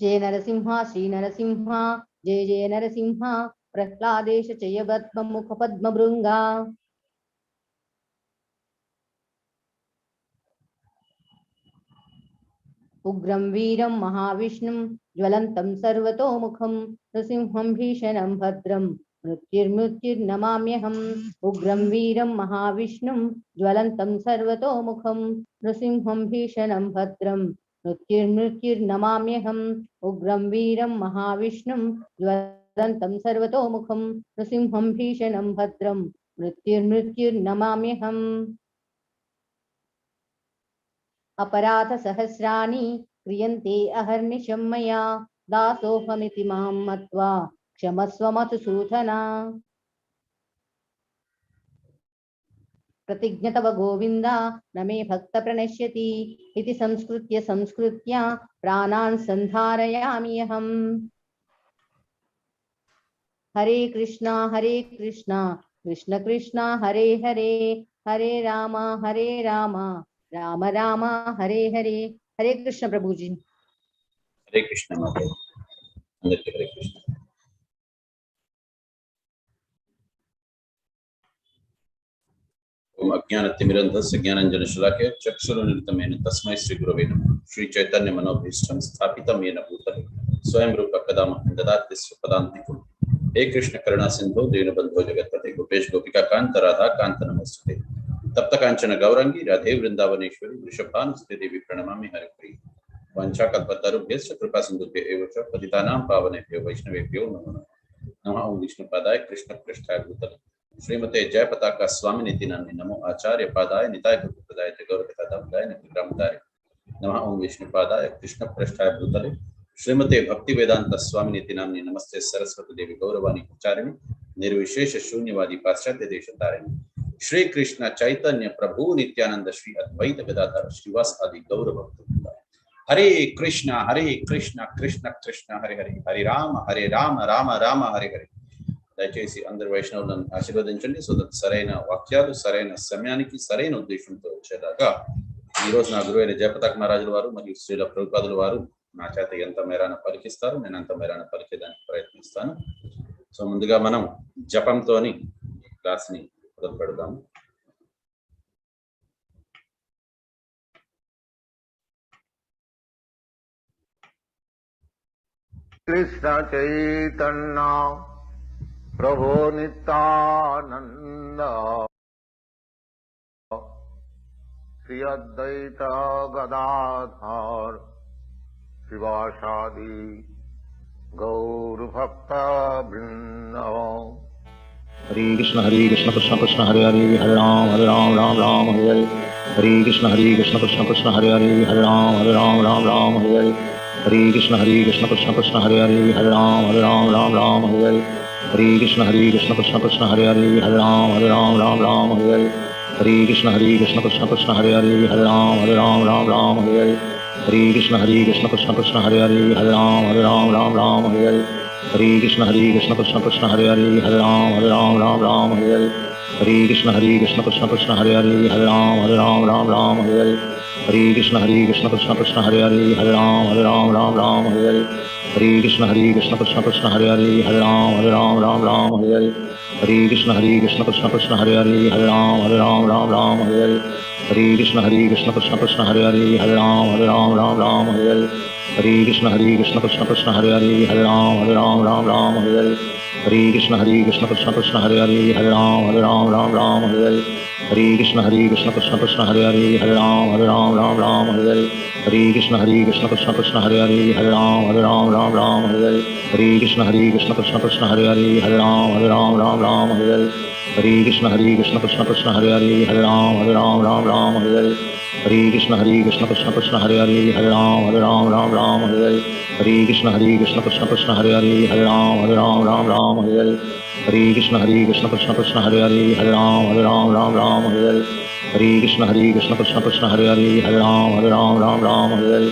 जय नरसिंह श्री नरसिंह जय जय नरसिंह प्रह्लादेश चयवत्मुख पद्मभृंगा उग्रं वीरं महाविष्णुं ज्वलन्तं सर्वतोमुखं नृसिंहं भीषणं भद्रं मृत्युर्मृत्युर्नमाम्यहम् उग्रं वीरं महाविष्णुं ज्वलन्तं सर्वतोमुखं नृसिंहं भीषणं भद्रं मृत्युर्मृत्युर्नमाम्यहम् उग्रं वीरं महाविष्णुं ज्वलन्तं सर्वतोमुखं नृसिंहं भीषणं भद्रं मृत्युर्मृत्युर्नमाम्यहम् अपराध सहस्राणि क्रियन्ते अहर्निशं मया दासोऽहमिति मां मत्वा क्षमस्व मधुसूदना प्रतिज्ञ तव गोविन्द न मे भक्त प्रणश्यति इति संस्कृत्य प्राणान् सन्धारयामि अहम् हरे कृष्णा कृष्ण कृष्ण हरे हरे हरे राम राम राम हरे हरे। हरे कृष्ण प्रभु जी। हरे कृष्ण माता अंदर हरे कृष्ण। ओम अज्ञानतिमिरन्धस्य ज्ञानाञ्जनशलाकया चक्षुरुन्मिलितं तस्मै श्रीगुरवे नमः। श्री चैतन्य मनोभीष्टं स्थापितं येन भूतले स्वयं रूप कदा मह्यं ददाति स्वपदान्तिकम्। हे कृष्ण करुणा सिन्धो दीनबन्धो जगत्पते गोपेश गोपिका कान्त राधा कान्त नमस्ते। तप्त कांचन गौरंगी राधे वृंदावनेश्वरी वृषभानुसुते देवी प्रणमामि हरिप्रिये। वाञ्छाकल्पतरुभ्यश्च कृपा सिन्धुभ्य एव च पतितानां पावनेभ्यो वैष्णवेभ्यो नमो नमः। नमः ओं विष्णुपादाय कृष्णपृष्ठाय भूतले श्रीमते जयपताका स्वामिनिति नाम्नि नमो आचार्य पादाय निताय गौरप्रदाय गौरकथादाय नित्यग्रामदाय नमः ओं विष्णुपादाय कृष्णपृष्ठाय भूतले श्रीमते भक्तिवेदांत स्वामिनिति नाम्नि नमस्ते सरस्वती देवी गौरवाणी प्रचारिणी निर्विशेष शून्यवादी पाश्चात्य देशतारिणी श्री कृष्ण चैतन्य प्रभु नित्यानंद श्री अद्वैत गदाधर श्रीवास आदि गौर भक्त हरे कृष्ण कृष्ण कृष्ण हरे हरे हरे राम राम राम हरे हरे। దయచేసి అందరు వైష్ణవులను ఆశీర్వదించండి సరైన వాక్యాలు సరైన సమయానికి సరైన ఉద్దేశంతో వచ్చేదాకా ఈ రోజు నా గురువైన జయపతాక మహారాజుల వారు మరియు శ్రీల ప్రభుపాదుల వారు నా చేత ఎంత మేరాన పలికిస్తారు నేను అంత మేరాన పలికేదానికి ప్రయత్నిస్తాను. సో ముందుగా మనం జపంతోని క్లాస్ ని మొదలు పెడదాము. कृष्ण चैतन्य प्रभु नित्यानंद श्री अद्वैत गदाधर शिवासादि गौर भक्त वृंद। हरे कृष्ण कृष्ण कृष्ण हरे हरे हरे राम राम राम हरे हरे। हरे कृष्ण कृष्ण कृष्ण हरे हरे हरे राम राम हरे हरे। हरे कृष्ण कृष्ण कृष्ण हरे हरे हरे राम राम हरे हरे। हरे कृष्ण कृष्ण कृष्ण हरे हरे हरे राम राम हरे हरे। हरे कृष्ण कृष्ण कृष्ण हरे हरे हरे राम राम हरे हरे। हरे कृष्ण कृष्ण कृष्ण हरे हरे हरे राम राम हरे हरे। हरे कृष्ण कृष्ण कृष्ण हरे हरे हरे राम हरे हरे। हरे कृष्ण कृष्ण कृष्ण हरे हरे हरे राम हरे हरे। हरे कृष्ण कृष्ण कृष्ण हरे हरे हरे राम हरे हरे। हरे कृष्ण कृष्ण कृष्ण हरे हरे हरे राम हरे हरे। हरे कृष्ण कृष्ण कृष्ण हरे हरे हरे राम हरे हरे। हरे कृष्ण कृष्ण कृष्ण हरे हरे हरे राम हरे हरे। हरे कृष्ण कृष्ण कृष्ण हरे हरे हरे राम हरे हरे। हरे कृष्ण कृष्ण कृष्ण हरे हरे हरे राम हरे हरे। हरे कृष्ण कृष्ण कृष्ण हरे हरे हरे राम हरे हरे। हरे कृष्ण कृष्ण कृष्ण हरे हरे हरे राम हरे हरे। हरे कृष्ण कृष्ण कृष्ण हरे हरे हरे राम हरे हरे। हरे कृष्ण कृष्ण कृष्ण हरे हरे हरे राम हरे हरे। हरे कृष्ण कृष्ण कृष्ण हरे हरे हरे राम हरे हरे। हरे कृष्ण कृष्ण कृष्ण हरे हरे हरे राम हरे हरे। हरे कृष्ण कृष्ण कृष्ण हरे हरे हरे राम हरे हरे। हरे कृष्ण कृष्ण कृष्ण हरे हरे हरे राम हरे हरे।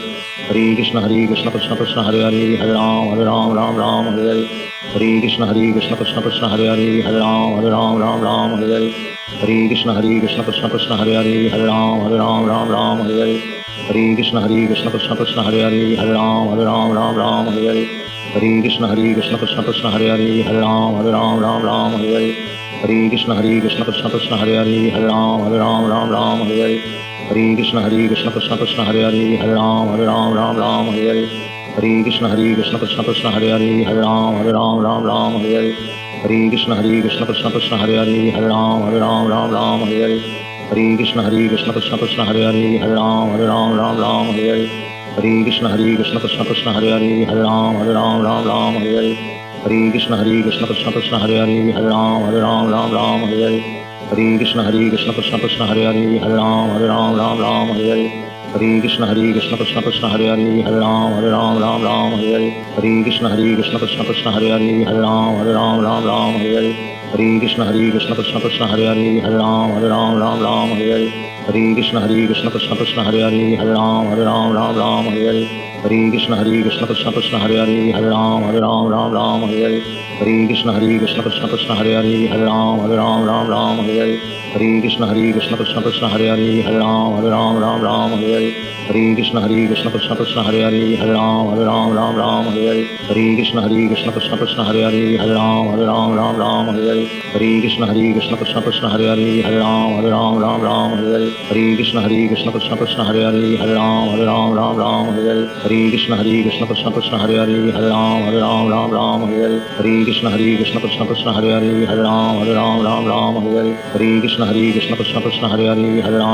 हरे कृष्ण कृष्ण कृष्ण हरे हरे हरे राम हरे हरे। हरे कृष्ण कृष्ण कृष्ण हरे हरे हरे राम हरे हरे। हरे कृष्ण कृष्ण कृष्ण हरे हरे हरे राम हरे हरे। Hare Krishna Krishna Krishna Hare Hare Hare Ram Ram Ram Hare Hare Hare Krishna Krishna Krishna Hare Hare Hare Ram Ram Hare Hare Hare Krishna Krishna Krishna Hare Hare Hare Ram Ram Hare Hare Hare Krishna Krishna Krishna Hare Hare Hare Ram Ram Hare Hare Hare Krishna Krishna Krishna Hare Hare Hare Ram Ram Hare Hare Hare Krishna Krishna Krishna Hare Hare Hare Ram Ram Hare Hare Hare Krishna Krishna Krishna Hare Hare Hare Ram Ram Hare Hare Hare Krishna Krishna Krishna Hare Hare Hare Ram Ram Hare Hare Hare Krishna Krishna Krishna Hare Hare Hare Ram Ram Hare Hare Hare Krishna Krishna Krishna Hare Hare Hare Ram Ram Hare Hare Hare Krishna Krishna Krishna Hare Hare Hare Ram Ram Hare Hare Hare Krishna Krishna Krishna Hare Hare Hare Ram Ram Hare Hare Hare Krishna Krishna Krishna Hare Hare Hare Ram Ram Hare Hare Hare Krishna Krishna Krishna Hare Hare Hare Ram Ram Hare Hare Hare Krishna Krishna Krishna Hare Hare Hare Ram Ram Hare Hare Hare Krishna Krishna Krishna Hare Hare Hare Ram Ram Hare Hare Hare Krishna Krishna Krishna Hare Hare Hare Ram Ram Hare Hare Hare Krishna Krishna Krishna Hare Hare Hare Ram Ram Hare Hare Hare Krishna Krishna Krishna Hare Hare Hare Ram Ram Hare Hare Hare Krishna Krishna Krishna Hare Hare Hare Ram Ram Hare Hare Hare Krishna Krishna Krishna Hare Hare Hare Ram Ram Hare Hare Hare Krishna Krishna Krishna Hare Hare Hare Ram Ram Hare Hare Hare Krishna Krishna Krishna Hare Hare Hare Ram Ram Hare Hare Hare Krishna Krishna Krishna Hare Hare Hare Ram Ram Hare Hare Hare Krishna Krishna Krishna Hare Hare Hare Ram Ram Hare Hare Hare Krishna Krishna Krishna Hare Hare Hare Ram Ram Hare Hare Hare Krishna Krishna Krishna Hare Hare Hare Ram Ram Hare Hare Hare Krishna Krishna Krishna Hare Hare Hare Ram Ram Hare Hare Hare Krishna Krishna Krishna Hare Hare Hare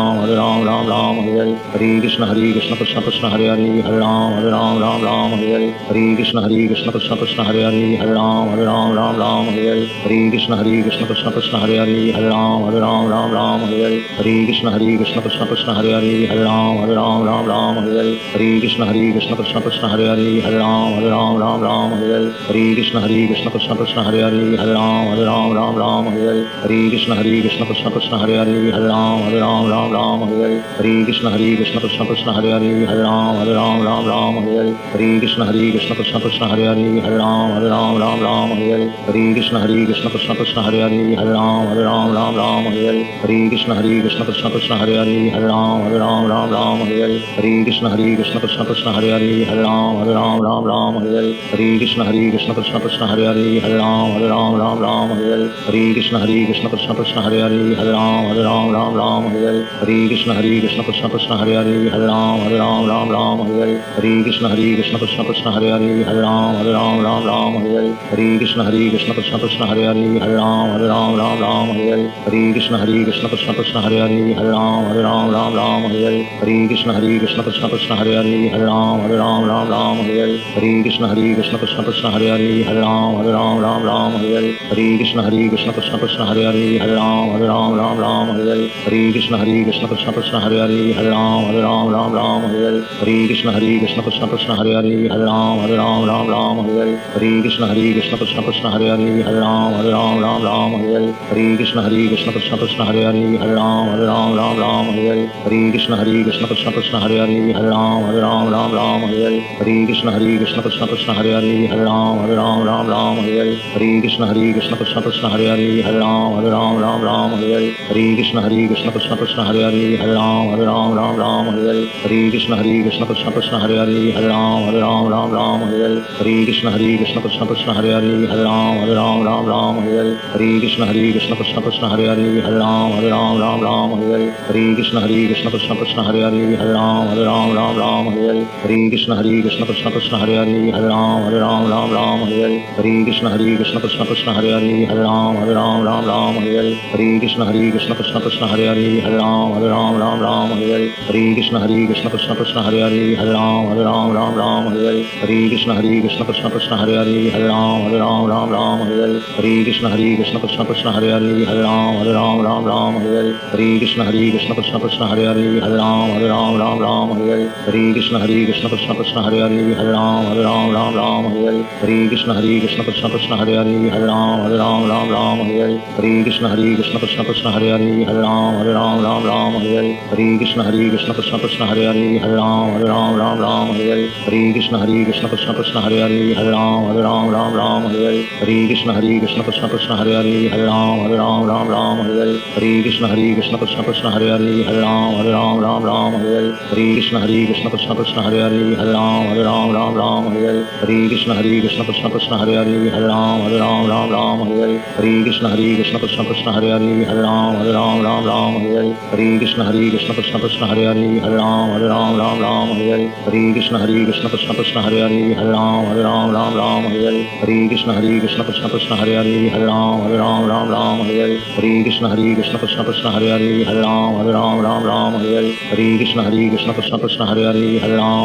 Ram Ram Hare Hare Hare Krishna Krishna Krishna Hare Hare Hare Ram Ram Hare Hare Hare Krishna Krishna Krishna Hare Hare Hare Ram Ram Hare Hare Hare Krishna Krishna Krishna Hare Hare Hare Ram Ram Hare Hare Hare Krishna Krishna Krishna Hare Hare Hare Ram Ram Hare Hare Hare Krishna Krishna Krishna Hare Hare Hare Ram Ram Hare Hare Hare Krishna Krishna Krishna Hare Hare Hare Ram Ram Hare Hare Hare Krishna Krishna Krishna Hare Hare Hare Ram Ram Hare Hare Hare Krishna Krishna Krishna Hare Hare Hare Ram Ram Hare Hare Hare Krishna Krishna Krishna Hare Hare Hare Ram Ram Hare Hare Hare Krishna Krishna Krishna Hare Hare Hare Ram Ram Hare Hare Hare Krishna Krishna Krishna Hare Hare Hare Ram Ram Hare Hare Hare Krishna Krishna Krishna Hare Hare Hare Ram Ram Hare Hare Hare Krishna Krishna Krishna Hare Hare Hare Ram Ram Hare Hare Hare Krishna Krishna Krishna Hare Hare Hare Ram Ram Hare Hare Hare Krishna Krishna Krishna Hare Hare Hare Ram Ram Hare Hare Hare Krishna Krishna Krishna Hare Hare Hare Ram Ram Hare Hare Hare Krishna Krishna Krishna Hare Hare Hare Ram Ram Hare Hare Hare Krishna Krishna Krishna Hare Hare Hare Ram Ram Hare Hare Hare Krishna Krishna Krishna Hare Hare Hare Ram Ram Hare Hare Hare Krishna Krishna Krishna Hare Hare Hare Ram Ram Hare Hare Hare Krishna Krishna Krishna Hare Hare Hare Ram Ram Hare Hare Hare Krishna Krishna Krishna Hare Hare Hare Ram Ram Hare Hare Hare Krishna Krishna Krishna Hare Hare Hare Ram Ram Hare Hare Hare Krishna Krishna Krishna Hare Hare Hare Ram Ram Hare Hare Hare Krishna Krishna Krishna Hare Hare Hare Ram Ram Hare Hare Hare Krishna Krishna Krishna Hare Hare Hare Ram Ram Hare Hare Hare Krishna Krishna Krishna Hare Hare Hare Ram Ram Hare Hare Hare Krishna Krishna Krishna Hare Hare Hare Ram Ram Hare Hare Hare Krishna Krishna Krishna Hare Hare Hare Ram Ram Hare Hare Hare Krishna Krishna Krishna Hare Hare Hare Ram Ram Hare Hare Hare Krishna Krishna Krishna Hare Hare Hare Ram Ram Hare Hare Hare Krishna Krishna Krishna Hare Hare Hare Ram Ram Hare Hare Hare Krishna Krishna Krishna Hare Hare Hare Ram Ram Hare Hare Hare Krishna Krishna Krishna Hare Hare Hare Ram Ram Hare Hare Hare Krishna Krishna Krishna Hare Hare Hare Ram Ram Hare Hare Hare Krishna Krishna Krishna Hare Hare Hare Ram Ram Hare Hare Hare Krishna Krishna Krishna Hare Hare Ram Ram Ram Hare Hare Hare Krishna Krishna Krishna Hare Hare Ram Ram Hare Hare Hare Krishna Krishna Krishna Hare Hare Ram Ram Hare Hare Hare Krishna Krishna Krishna Hare Hare Ram Ram Hare Hare Hare Krishna Krishna Krishna Hare Hare Ram Ram Hare Hare Hare Krishna Krishna Krishna Hare Hare Ram Ram Hare Hare Hare Krishna Krishna Krishna Hare Hare Ram Ram Hare Hare Hare Krishna Krishna Krishna Hare Hare Ram Ram Hare Hare Hare Krishna Krishna Krishna Hare Hare Ram Ram Hare Hare Hare Krishna Krishna Krishna Hare Hare Ram Ram Hare Hare Hare Krishna Krishna Krishna Hare Hare Ram Ram Hare Hare Hare Krishna Krishna Krishna Hare Hare Ram Ram Hare Hare Hare Krishna Krishna Krishna Hare Hare Ram Ram Hare Hare Hare Krishna Krishna Krishna Hare Hare Ram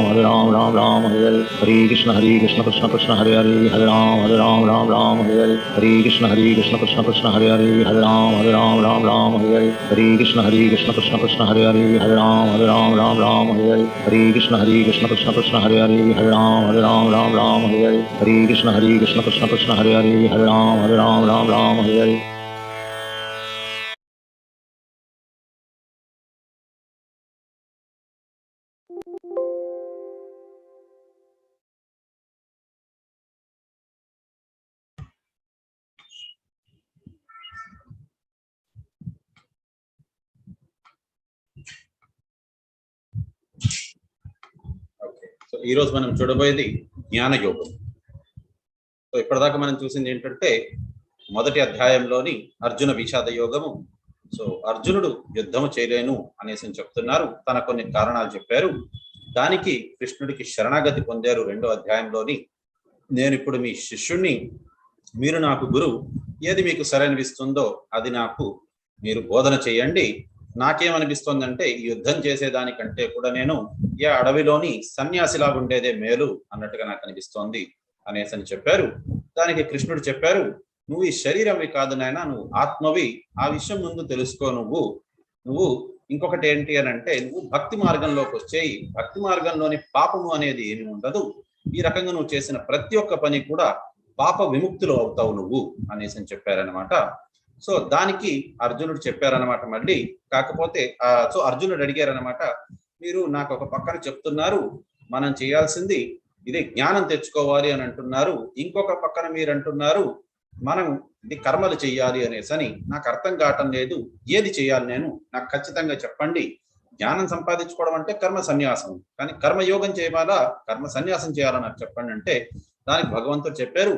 Ram Hare Hare Hare Krishna Krishna Krishna Hare Hare Ram Ram Hare Hare Hare Krishna Krishna Krishna Hare Hare Ram Ram Hare Hare Hare Krishna Krishna Krishna Hare Hare Ram Ram Hare Hare Hare Krishna Krishna Krishna Hare Hare Ram Ram Hare Hare Hare Krishna Krishna Krishna Hare Hare Ram Ram Hare Hare Hare Krishna Krishna Krishna Hare Hare Ram Ram Hare हरे okay, so ఈ రోజు మనం చూడబోయేది జ్ఞాన యోగం. So ఇప్పటిదాకా మనం చూసింది ఏంటంటే మొదటి అధ్యాయంలోని అర్జున విషాద యోగము. సో అర్జునుడు యుద్ధము చేయలేను అనేసి చెప్తున్నారు, తన కొన్ని కారణాలు చెప్పారు. దానికి కృష్ణుడికి శరణాగతి పొందారు రెండో అధ్యాయంలోని. నేను ఇప్పుడు మీ శిష్యుణ్ణి, మీరు నాకు గురువు, ఏది మీకు సరైనవిస్తుందో అది నాకు మీరు బోధన చేయండి. నాకేమనిపిస్తోందంటే ఈ యుద్ధం చేసేదానికంటే కూడా నేను ఏ అడవిలోని సన్యాసిలాగా ఉండేదే మేలు అన్నట్టుగా నాకు అనిపిస్తోంది అనేసి అని చెప్పారు. దానికి కృష్ణుడు చెప్పారు, నువ్వు ఈ శరీరవి కాదు నాయన, నువ్వు ఆత్మవి. ఆ విషయం ముందు తెలుసుకో. నువ్వు ఇంకొకటి ఏంటి అని అంటే, నువ్వు భక్తి మార్గంలోకి వచ్చేయి. భక్తి మార్గంలోని పాపము అనేది ఏమి ఉండదు. ఈ రకంగా నువ్వు చేసిన ప్రతి ఒక్క పని కూడా పాప విముక్తులు అవుతావు నువ్వు అనేసి అని చెప్పారనమాట. సో దానికి అర్జునుడు చెప్పారనమాట మళ్ళీ. కాకపోతే సో అర్జునుడు అడిగారనమాట, మీరు నాకు ఒక పక్కన చెప్తున్నారు మనం చేయాల్సింది ఇదే జ్ఞానం తెచ్చుకోవాలి అని అంటున్నారు, ఇంకొక పక్కన మీరు అంటున్నారు మనం ఇది కర్మలు చెయ్యాలి అనేసని. నాకు అర్థం కావటం లేదు, ఏది చేయాలి నేను, నాకు ఖచ్చితంగా చెప్పండి. జ్ఞానం సంపాదించుకోవడం అంటే కర్మ సన్యాసం, కానీ కర్మయోగం చేయాలా కర్మ సన్యాసం చేయాలా నాకు చెప్పండి అంటే, దానికి భగవంతుడు చెప్పారు,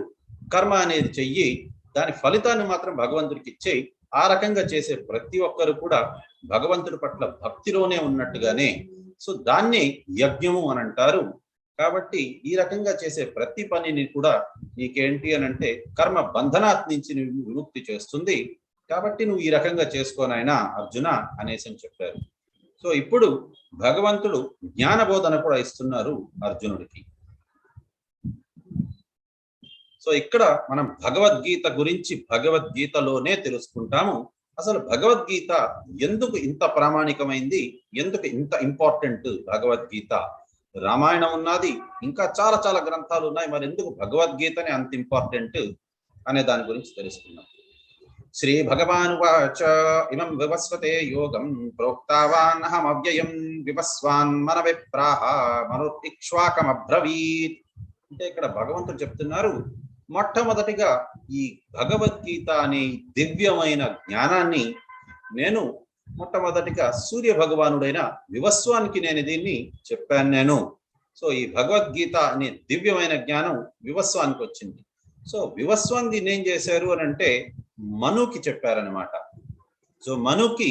కర్మ అనేది చెయ్యి, దాని ఫలితాన్ని మాత్రం భగవంతుడికి ఇచ్చేయి. ఆ రకంగా చేసే ప్రతి ఒక్కరు కూడా భగవంతుడి పట్ల భక్తిలోనే ఉన్నట్టుగానే, సో దాన్ని యజ్ఞము అని అంటారు. కాబట్టి ఈ రకంగా చేసే ప్రతి పనిని కూడా నీకేంటి అని అంటే కర్మ బంధనాత్ నుంచి నువ్వు విముక్తి చేస్తుంది. కాబట్టి నువ్వు ఈ రకంగా చేసుకోనైనా అర్జున అనేసి అని చెప్పారు. సో ఇప్పుడు భగవంతుడు జ్ఞాన బోధన కూడా ఇస్తున్నారు అర్జునుడికి. సో ఇక్కడ మనం భగవద్గీత గురించి భగవద్గీతలోనే తెలుసుకుంటాము. అసలు భగవద్గీత ఎందుకు ఇంత ప్రామాణికమైంది, ఎందుకు ఇంత ఇంపార్టెంట్ భగవద్గీత. రామాయణం ఉన్నది, ఇంకా చాలా చాలా గ్రంథాలు ఉన్నాయి, మరి ఎందుకు భగవద్గీతనే అంత ఇంపార్టెంట్ అనే దాని గురించి తెలుసుకుందాం. శ్రీ భగవాన్ వాచ ఇమం వివస్వతే యోగం ప్రోక్తావాన్ అహమవ్యయం వివస్వాన్ మన విప్రాహ మనుర్ఇక్ష్వాకమబ్రవీత్. అంటే ఇక్కడ భగవంతుడు చెప్తున్నారు, మొట్టమొదటిగా ఈ భగవద్గీత అనే దివ్యమైన జ్ఞానాన్ని నేను మొట్టమొదటిగా సూర్య భగవానుడైన వివస్వానికి నేను దీన్ని చెప్పాను నేను. సో ఈ భగవద్గీత అనే దివ్యమైన జ్ఞానం వివస్వానికి వచ్చింది. సో వివస్వాన్ దీన్ని ఏం చేశారు అని అంటే మనుకి చెప్పారనమాట. సో మనుకి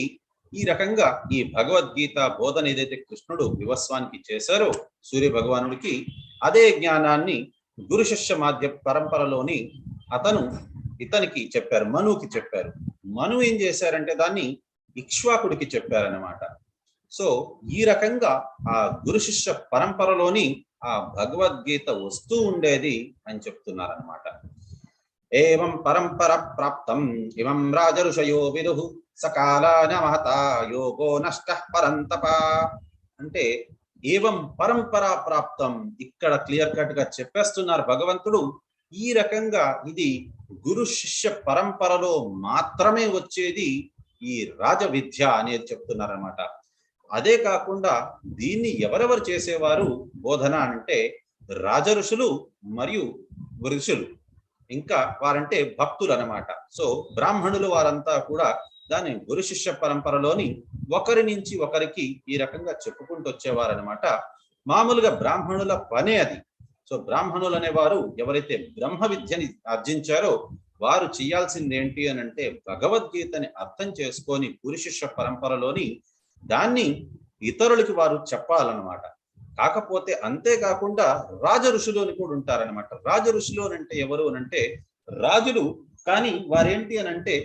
ఈ రకంగా ఈ భగవద్గీత బోధన ఏదైతే కృష్ణుడు వివస్వానికి చేశారో సూర్య భగవానుడికి, అదే జ్ఞానాన్ని గురు శిష్య మాధ్య పరంపరలోని ఇతనికి చెప్పారు, మనుకి చెప్పారు. మను ఏం చేశారంటే దాన్ని ఇక్ష్వాకుడికి చెప్పారనమాట. సో ఈ రకంగా ఆ గురు శిష్య పరంపరలోని ఆ భగవద్గీత వస్తూ ఉండేది అని చెప్తున్నారనమాట. ఏవం పరంపర ప్రాప్తం ఇమం రాజఋషయో విదుః సకాలాన మహతా యోగో నష్టః పరంతప. అంటే ఏవం పరంపరా ప్రాప్తం. ఇక్కడ క్లియర్ కట్ గా చెప్పేస్తున్నారు భగవంతుడు. ఈ రకంగా ఇది గురు శిష్య పరంపరలో మాత్రమే వచ్చేది ఈ రాజ విద్య అనేది చెప్తున్నారన్నమాట. అదే కాకుండా దీన్ని ఎవరెవరు చేసేవారు బోధన అంటే రాజ ఋషులు మరియు ఋషులు, ఇంకా వారంటే భక్తులు అన్నమాట. సో బ్రాహ్మణులు వారంతా కూడా దాని గురు శిష్య పరంపరలోని ఒకరి నుంచి ఒకరికి ఈ రకంగా చెప్పుకుంటూ వచ్చేవారనమాట. మామూలుగా బ్రాహ్మణుల పనే అది. సో బ్రాహ్మణులు అనేవారు ఎవరైతే బ్రహ్మ విద్యని ఆర్జించారో వారు చేయాల్సింది ఏంటి అని అంటే భగవద్గీతని అర్థం చేసుకొని గురు శిష్య పరంపరలోని దాన్ని ఇతరులకి వారు చెప్పాలన్నమాట. కాకపోతే అంతేకాకుండా రాజ ఋషులు అని కూడా ఉంటారనమాట. రాజ ఋషులు అని అంటే ఎవరు అని అంటే రాజులు, కానీ వారేంటి అని అంటే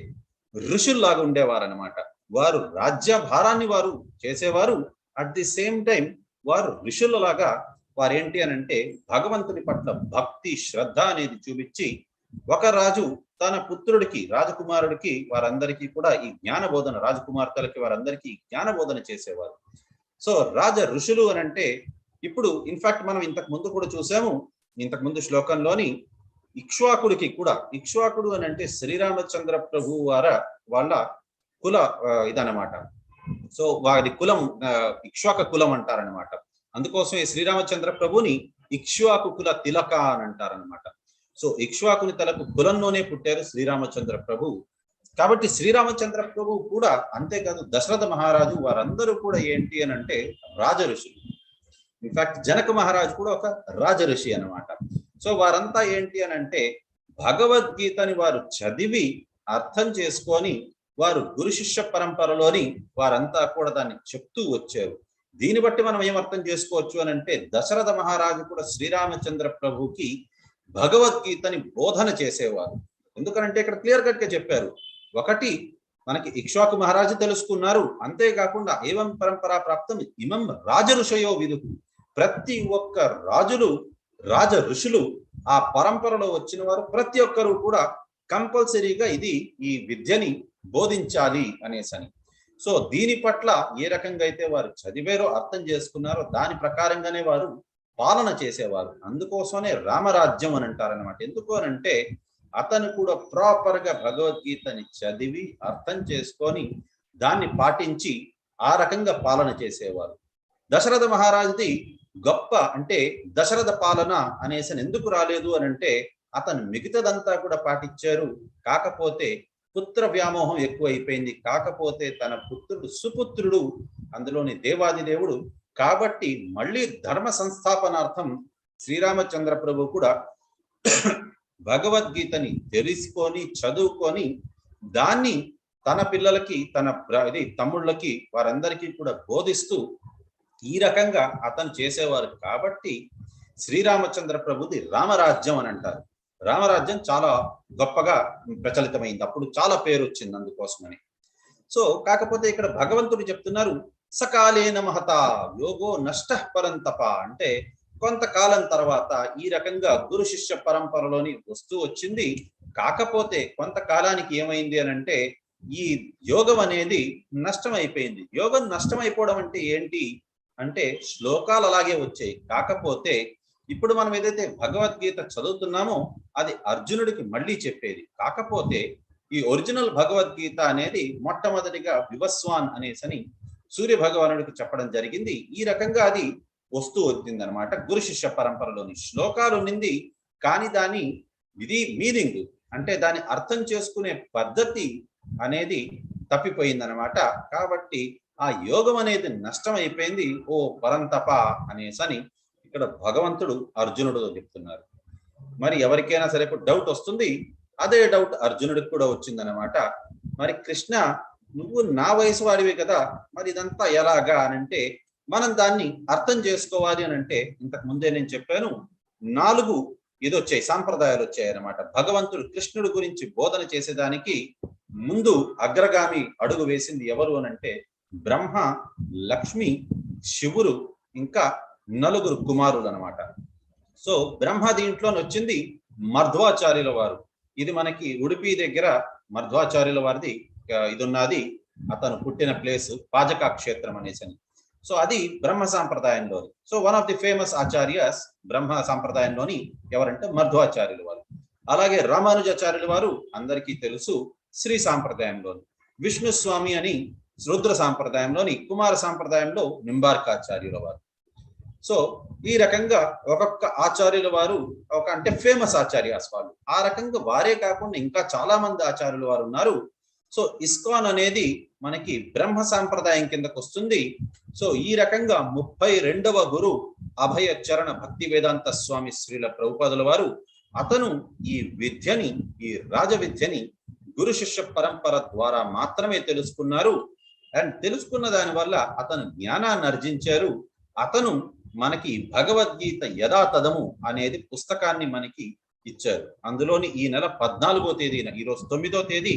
ఋషుల్లాగా ఉండేవారనమాట. వారు రాజ్య భారాన్ని వారు చేసేవారు, అట్ ది సేమ్ టైం వారు ఋషులలాగా వారేంటి అని అంటే భగవంతుని పట్ల భక్తి శ్రద్ధ అనేది చూపించి ఒక రాజు తన పుత్రుడికి రాజకుమారుడికి వారందరికీ కూడా ఈ జ్ఞాన బోధన, రాజకుమార్తెలకి వారందరికీ జ్ఞాన బోధన చేసేవారు. సో రాజ ఋషులు అని అంటే ఇప్పుడు ఇన్ఫాక్ట్ మనం ఇంతకు ముందు కూడా చూసాము, ఇంతకు ముందు శ్లోకంలోని ఇక్ష్వాకుడికి కూడా, ఇక్ష్వాకుడు అని అంటే శ్రీరామచంద్ర ప్రభు వాళ్ళ కుల ఇదనమాట. సో వారి కులం ఇక్ష్వాక కులం అంటారనమాట. అందుకోసం ఈ శ్రీరామచంద్ర ప్రభుని ఇక్ష్వాకు కుల తిలక అని అంటారనమాట. సో ఇక్ష్వాకుని తలకు కులంలోనే పుట్టారు శ్రీరామచంద్ర ప్రభు. కాబట్టి శ్రీరామచంద్ర ప్రభు కూడా అంతేకాదు దశరథ మహారాజు వారందరూ కూడా ఏంటి అని అంటే రాజ ఋషులు. ఇన్ఫాక్ట్ జనక మహారాజు కూడా ఒక రాజ ఋషి అనమాట. సో వారంతా ఏంటి అని అంటే భగవద్గీతని వారు చదివి అర్థం చేసుకొని వారు గురు శిష్య పరంపరలోని వారంతా కూడా దాన్ని చెప్తూ వచ్చారు. దీన్ని బట్టి మనం ఏమర్థం చేసుకోవచ్చు అని అంటే దశరథ మహారాజు కూడా శ్రీరామచంద్ర ప్రభుకి భగవద్గీతని బోధన చేసేవారు. ఎందుకనంటే ఇక్కడ క్లియర్ కట్ గా చెప్పారు, ఒకటి మనకి ఇక్ష్వాకు మహారాజు తెలుసుకున్నారు, అంతేకాకుండా ఏవం పరంపరా ప్రాప్తం ఇమం రాజ ఋషయో విదుహు. ప్రతి ఒక్క రాజులు రాజ ఋషులు ఆ పరంపరలో వచ్చిన వారు ప్రతి ఒక్కరు కూడా కంపల్సరీగా ఇది ఈ విద్యని బోధించాలి అనేసని. సో దీని పట్ల ఏ రకంగా అయితే వారు చదివారో అర్థం చేసుకున్నారో దాని ప్రకారంగానే వారు పాలన చేసేవారు. అందుకోసమే రామరాజ్యం అని అంటారనమాట. ఎందుకు అని అంటే అతను కూడా ప్రాపర్ గా భగవద్గీతని చదివి అర్థం చేసుకొని దాన్ని పాటించి ఆ రకంగా పాలన చేసేవారు. దశరథ మహారాజుది గొప్ప అంటే దశరథ పాలన అనేసి ఎందుకు రాలేదు అని అంటే అతను మిగతాదంతా కూడా పాటించారు, కాకపోతే పుత్ర వ్యామోహం ఎక్కువ అయిపోయింది. కాకపోతే తన పుత్రుడు సుపుత్రుడు అందులోని దేవాది దేవుడు కాబట్టి మళ్ళీ ధర్మ సంస్థాపనార్థం శ్రీరామచంద్ర ప్రభు కూడా భగవద్గీతని తెలుసుకొని చదువుకొని దాన్ని తన పిల్లలకి తన తమ్ముళ్ళకి వారందరికీ కూడా బోధిస్తూ ఈ రకంగా అతను చేసేవారు. కాబట్టి శ్రీరామచంద్ర ప్రభుది రామరాజ్యం అని అంటారు. రామరాజ్యం చాలా గొప్పగా ప్రచలితమైంది, అప్పుడు చాలా పేరు వచ్చింది అందుకోసమని. సో కాకపోతే ఇక్కడ భగవంతుడు చెప్తున్నారు సకాలేన మహత యోగో నష్ట పరంతప అంటే కొంతకాలం తర్వాత ఈ రకంగా గురు శిష్య పరంపరలోని వస్తూ వచ్చింది. కాకపోతే కొంతకాలానికి ఏమైంది అని అంటే ఈ యోగం అనేది నష్టమైపోయింది. యోగం నష్టమైపోవడం అంటే ఏంటి అంటే శ్లోకాలు అలాగే వచ్చాయి, కాకపోతే ఇప్పుడు మనం ఏదైతే భగవద్గీత చదువుతున్నామో అది అర్జునుడికి మళ్ళీ చెప్పేది. కాకపోతే ఈ ఒరిజినల్ భగవద్గీత అనేది మొట్టమొదటిగా వివస్వాన్ అనేసని సూర్య భగవానుడికి చెప్పడం జరిగింది. ఈ రకంగా అది వస్తూ వచ్చింది అనమాట. గురు శిష్య పరంపరలోని శ్లోకాలు ఉన్నింది, కానీ దాని మీనింగ్ అంటే దాన్ని అర్థం చేసుకునే పద్ధతి అనేది తప్పిపోయిందనమాట. కాబట్టి ఆ యోగం అనేది నష్టం అయిపోయింది. ఓ పరంతప అనేసని ఇక్కడ భగవంతుడు అర్జునుడితో చెప్తున్నారు. మరి ఎవరికైనా సరే డౌట్ వస్తుంది, అదే డౌట్ అర్జునుడికి కూడా వచ్చిందనమాట. మరి కృష్ణ నువ్వు నా వయసు వాడివి కదా, మరి ఇదంతా ఎలాగా అని అంటే మనం దాన్ని అర్థం చేసుకోవాలి అని అంటే ఇంతకు ముందే నేను చెప్పాను 4 ఇదొచ్చాయి, సాంప్రదాయాలు వచ్చాయి అనమాట. భగవంతుడు కృష్ణుడి గురించి బోధన చేసేదానికి ముందు అగ్రగామి అడుగు వేసింది ఎవరు అని అంటే బ్రహ్మ, లక్ష్మి, శివుడు ఇంకా 4 కుమారులు అనమాట. సో బ్రహ్మ దీంట్లో వచ్చింది మధ్వాచార్యుల వారు. ఇది మనకి ఉడిపి దగ్గర మధ్వాచార్యుల వారిది ఇది ఉన్నది. అతను పుట్టిన ప్లేస్ పాజకా క్షేత్రం అనేసి. సో అది బ్రహ్మ సాంప్రదాయంలోని. So one of the famous acharyas Brahma సాంప్రదాయంలోని ఎవరంటే మధ్వాచార్యులు వారు. అలాగే రామానుజాచార్యులు వారు అందరికీ తెలుసు శ్రీ సాంప్రదాయంలోని. విష్ణు స్వామి అని రుద్ర సాంప్రదాయంలోని, కుమార సాంప్రదాయంలో నింబార్కాచార్యుల వారు. సో ఈ రకంగా ఒక్కొక్క ఆచార్యుల వారు అంటే ఫేమస్ ఆచార్యాస్ వాళ్ళు. ఆ రకంగా వారే కాకుండా ఇంకా చాలా మంది ఆచార్యుల వారు ఉన్నారు. సో ఇస్కాన్ అనేది మనకి బ్రహ్మ సాంప్రదాయం కిందకు వస్తుంది. సో ఈ రకంగా 32వ గురు అభయ చరణ భక్తి వేదాంత స్వామి శ్రీల ప్రభుపాదుల వారు అతను ఈ విద్యని, ఈ రాజ విద్యని గురు శిష్య పరంపర ద్వారా మాత్రమే తెలుసుకున్నారు. అండ్ తెలుసుకున్న దాని వల్ల అతను జ్ఞానాన్ని ఆర్జించారు. అతను మనకి భగవద్గీత యథాతథము అనేది పుస్తకాన్ని మనకి ఇచ్చారు. అందులోని ఈ నెల 14వ తేదీన, ఈరోజు 9వ తేదీ,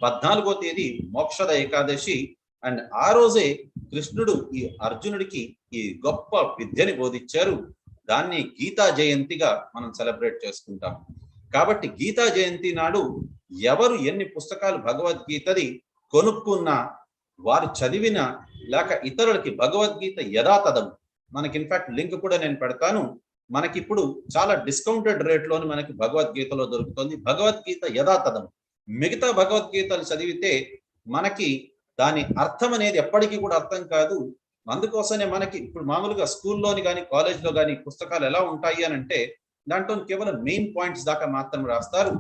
14వ తేదీ మోక్షద ఏకాదశి. అండ్ ఆ రోజే కృష్ణుడు ఈ అర్జునుడికి ఈ గొప్ప విద్యని బోధించారు. దాన్ని గీతా జయంతిగా మనం సెలబ్రేట్ చేసుకుంటాం. కాబట్టి గీతా జయంతి నాడు ఎవరు ఎన్ని పుస్తకాలు భగవద్గీతది కొనుక్కున్నా, వారు చదివిన, లేక ఇతరులకి భగవద్గీత యథాతథం, మనకి ఇన్ఫాక్ట్ లింక్ కూడా నేను పెడతాను, మనకి ఇప్పుడు చాలా డిస్కౌంటెడ్ రేట్లోని మనకి భగవద్గీతలో దొరుకుతుంది. భగవద్గీత యథాతథం. మిగతా భగవద్గీతలు చదివితే మనకి దాని అర్థం అనేది ఎప్పటికీ కూడా అర్థం కాదు. అందుకోసమే మనకి ఇప్పుడు మామూలుగా స్కూల్లోని కానీ కాలేజ్లో కానీ పుస్తకాలు ఎలా ఉంటాయి అని అంటే, దాంట్లో కేవలం మెయిన్ పాయింట్స్ దాకా మాత్రం రాస్తారు.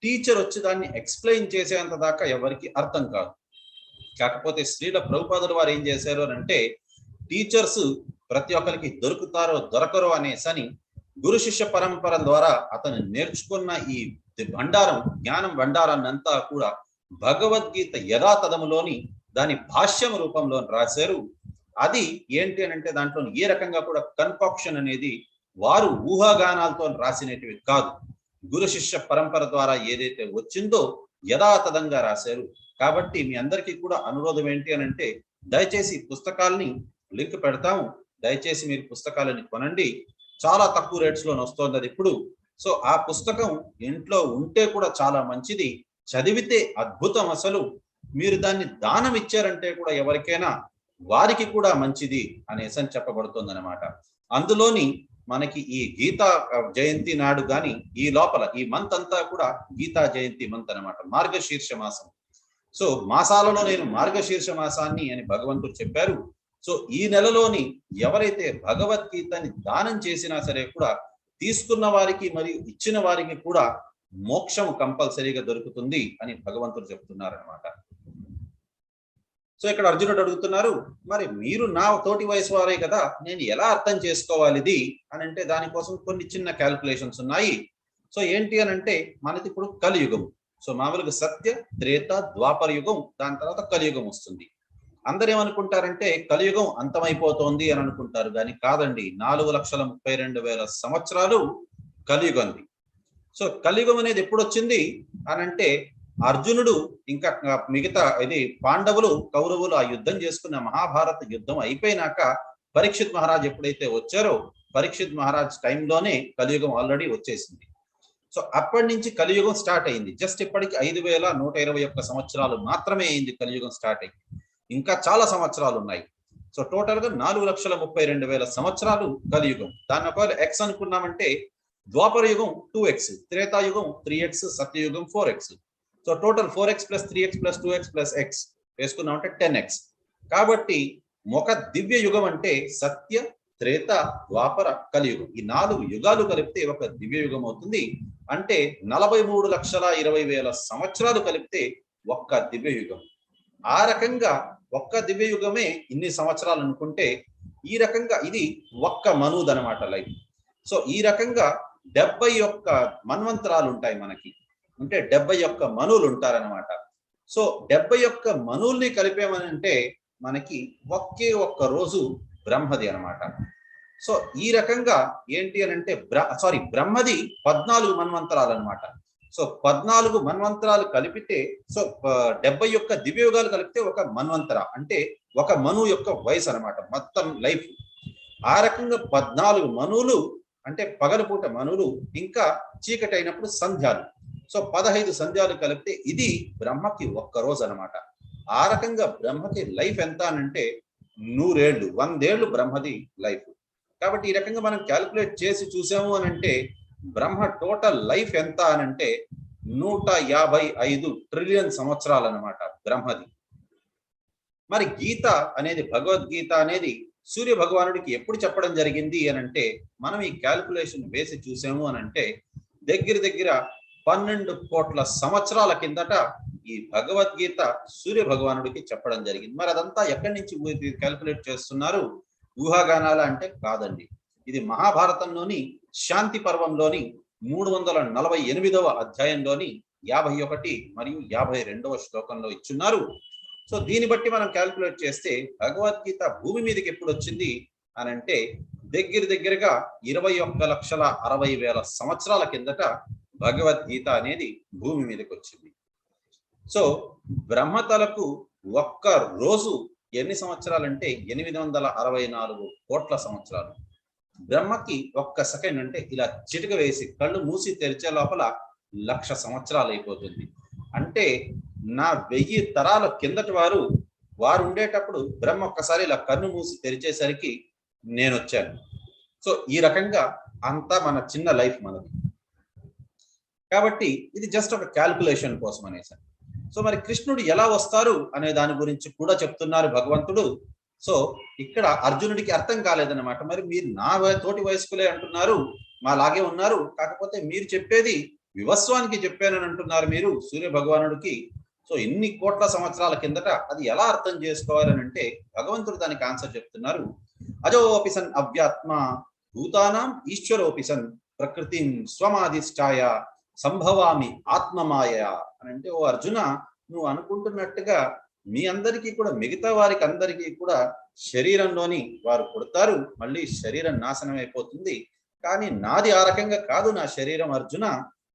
టీచర్ వచ్చి దాన్ని ఎక్స్ప్లెయిన్ చేసేంత దాకా ఎవరికి అర్థం కాదు. కాకపోతే శ్రీల ప్రభుపాదుల వారు ఏం చేశారు అని అంటే, టీచర్స్ ప్రతి ఒక్కరికి దొరుకుతారో దొరకరో అనేసని గురు శిష్య పరంపర ద్వారా అతను నేర్చుకున్న ఈ భండారం, జ్ఞానం భండారాన్ని అంతా కూడా భగవద్గీత యథాతథములోని దాని భాష్యం రూపంలో రాశారు. అది ఏంటి అని అంటే, దాంట్లో ఏ రకంగా కూడా కన్కాక్షన్ అనేది వారు ఊహాగానాలతో రాసినటివి కాదు. గురు శిష్య పరంపర ద్వారా ఏదైతే వచ్చిందో యథాతథంగా రాశారు. కాబట్టి మీ అందరికీ కూడా అనురోధం ఏంటి అని అంటే, దయచేసి పుస్తకాలని లింక్ పెడతాము, దయచేసి మీరు పుస్తకాలని కొనండి. చాలా తక్కువ రేట్స్ లో వస్తుంది అది ఇప్పుడు. సో ఆ పుస్తకం ఇంట్లో ఉంటే కూడా చాలా మంచిది, చదివితే అద్భుతం. అసలు మీరు దాన్ని దానం ఇచ్చారంటే కూడా ఎవరికైనా వారికి కూడా మంచిది అనేసి అని చెప్పబడుతుంది అనమాట. అందులోని మనకి ఈ గీతా జయంతి నాడు కానీ ఈ లోపల ఈ మంత్ అంతా కూడా గీతా జయంతి మంత్ అనమాట, మార్గశీర్ష మాసం. సో మాసాలలో నేను మార్గశీర్ష మాసాన్ని అని భగవంతుడు చెప్పారు. సో ఈ నెలలోని ఎవరైతే భగవద్గీతని దానం చేసినా సరే కూడా తీసుకున్న వారికి మరియు ఇచ్చిన వారికి కూడా మోక్షం కంపల్సరీగా దొరుకుతుంది అని భగవంతుడు చెప్తున్నారు అనమాట. సో ఇక్కడ అర్జునుడు అడుగుతున్నారు, మరి మీరు నా తోటి వయసు వారే కదా, నేను ఎలా అర్థం చేసుకోవాలి ఇది అని అంటే, దానికోసం కొన్ని చిన్న క్యాల్కులేషన్స్ ఉన్నాయి. సో ఏంటి అని అంటే, మనది ఇప్పుడు కలియుగం. సో మామూలుగా సత్య, త్రేత, ద్వాపర యుగం, దాని తర్వాత కలియుగం వస్తుంది. అందరు ఏమనుకుంటారంటే కలియుగం అంతమైపోతోంది అని అనుకుంటారు, కానీ కాదండి. 4,32,000 సంవత్సరాలు కలియుగంది. సో కలియుగం అనేది ఎప్పుడు వచ్చింది అని అంటే, అర్జునుడు ఇంకా మిగతా ఇది పాండవులు కౌరవులు ఆ యుద్ధం చేసుకున్న మహాభారత యుద్ధం అయిపోయినాక పరీక్షిత్ మహారాజ్ ఎప్పుడైతే వచ్చారో, పరీక్షిత్ మహారాజ్ టైంలోనే కలియుగం ఆల్రెడీ వచ్చేసింది. సో అప్పటి నుంచి కలియుగం స్టార్ట్ అయింది. జస్ట్ ఇప్పటికి 5,121 సంవత్సరాలు మాత్రమే అయింది కలియుగం స్టార్ట్ అయింది. ఇంకా చాలా సంవత్సరాలు ఉన్నాయి. సో టోటల్ గా 4,32,000 సంవత్సరాలు కలియుగం. దాన్ని ఒకవేళ ఎక్స్ అనుకున్నామంటే, ద్వాపర యుగం 2x, Treta Yuga 3x, సత్యయుగం 4x. So total 4x + 3x + 2x + x వేసుకున్నామంటే 10x. కాబట్టి ఒక దివ్య యుగం అంటే సత్య, త్రేత, ద్వాపర, కలియుగం, ఈ 4 యుగాలు కలిపితే ఒక దివ్య యుగం అవుతుంది. అంటే 43,20,000 సంవత్సరాలు కలిపితే ఒక్క దివ్య యుగం. ఆ రకంగా ఒక్క దివ్య యుగమే ఇన్ని సంవత్సరాలు అనుకుంటే, ఈ రకంగా ఇది ఒక్క మనుద్ అనమాట లైఫ్. సో ఈ రకంగా 71 మన్వంతరాలు ఉంటాయి మనకి, అంటే 71 మనువులు ఉంటారనమాట. సో 71 మనువుల్ని కలిపేమని అంటే మనకి ఒకే ఒక్క రోజు బ్రహ్మది అనమాట. సో ఈ రకంగా ఏంటి అని అంటే బ్రహ్మది 14 మన్వంతరాలు అనమాట. సో 14 మన్వంతరాలు కలిపితే, సో 71 దివ్యయుగాలు కలిపితే ఒక మన్వంతర, అంటే ఒక మనువు యొక్క వయసు అనమాట, మొత్తం లైఫ్. ఆ రకంగా 14 మనువులు అంటే పగలపూట మనువులు, ఇంకా చీకటి అయినప్పుడు సంధ్యాలు. సో 15 సంధ్యాలు కలిపితే ఇది బ్రహ్మకి ఒక్క రోజు అనమాట. ఆ రకంగా బ్రహ్మకి లైఫ్ ఎంత అనంటే 100 ఏళ్ళు 100 ఏళ్ళు బ్రహ్మది లైఫ్. కాబట్టి ఈ రకంగా మనం క్యాలిక్యులేట్ చేసి చూసాము అని అంటే బ్రహ్మ టోటల్ లైఫ్ ఎంత అని అంటే 155 ట్రిలియన్ సంవత్సరాలు అన్నమాట బ్రహ్మది. మరి గీత అనేది, భగవద్గీత అనేది సూర్య భగవానుడికి ఎప్పుడు చెప్పడం జరిగింది అని అంటే మనం ఈ క్యాలిక్యులేషన్ వేసి చూసాము అని అంటే దగ్గర 12 కోట్ల సంవత్సరాల కిందట ఈ భగవద్గీత సూర్య భగవానుడికి చెప్పడం జరిగింది. మరి అదంతా ఎక్కడి నుంచి క్యాలిక్యులేట్ చేస్తున్నారు? ఊహాగానాల అంటే కాదండి. ఇది మహాభారతంలోని శాంతి పర్వంలోని 348వ అధ్యాయంలోని 51 మరియు 52వ శ్లోకంలో ఇచ్చున్నారు. సో దీన్ని బట్టి మనం క్యాలిక్యులేట్ చేస్తే భగవద్గీత భూమి మీదకి ఎప్పుడు వచ్చింది అని అంటే దగ్గరగా 21,60,000 సంవత్సరాల కిందట భగవద్గీత అనేది భూమి మీదకి వచ్చింది. సో బ్రహ్మతలకు ఒక్క రోజు ఎన్ని సంవత్సరాలు అంటే 864 కోట్ల సంవత్సరాలు. బ్రహ్మకి ఒక్క సెకండ్ అంటే ఇలా చిటిక వేసి కళ్ళు మూసి తెరిచే లోపల 1,00,000 సంవత్సరాలు అయిపోతుంది. అంటే నా 1000 తరాల కిందటి వారు ఉండేటప్పుడు బ్రహ్మ ఒక్కసారి ఇలా కన్ను మూసి తెరిచేసరికి నేను వచ్చాను. సో ఈ రకంగా అంతా మన చిన్న లైఫ్ మనది. కాబట్టి ఇది జస్ట్ ఒక క్యాల్కులేషన్ కోసం అనేసి. సో మరి కృష్ణుడు ఎలా వస్తారు అనే దాని గురించి కూడా చెప్తున్నారు భగవంతుడు. సో ఇక్కడ అర్జునుడికి అర్థం కాలేదన్నమాట. మరి మీరు నా తోటి వయస్కులే అంటున్నారు, మాలాగే ఉన్నారు, కాకపోతే మీరు చెప్పేది వివస్వానికి చెప్పానని అంటున్నారు మీరు సూర్య భగవానుడికి. సో ఇన్ని కోట్ల సంవత్సరాల కిందట అది ఎలా అర్థం చేసుకోవాలని అంటే భగవంతుడు దానికి ఆన్సర్ చెప్తున్నారు. అజోపిసన్ అవ్యాత్మ భూతానాం ఈశ్వరోపిసన్ ప్రకృతిం స్వమాధిష్టాయ సంభవామి ఆత్మమాయ అని అంటే, ఓ అర్జున, నువ్వు అనుకుంటున్నట్టుగా మీ అందరికీ కూడా, మిగతా వారికి అందరికీ కూడా శరీరంలోని వారు పుడతారు, మళ్ళీ శరీరం నాశనం అయిపోతుంది. కానీ నాది ఆ రకంగా కాదు. నా శరీరం అర్జున,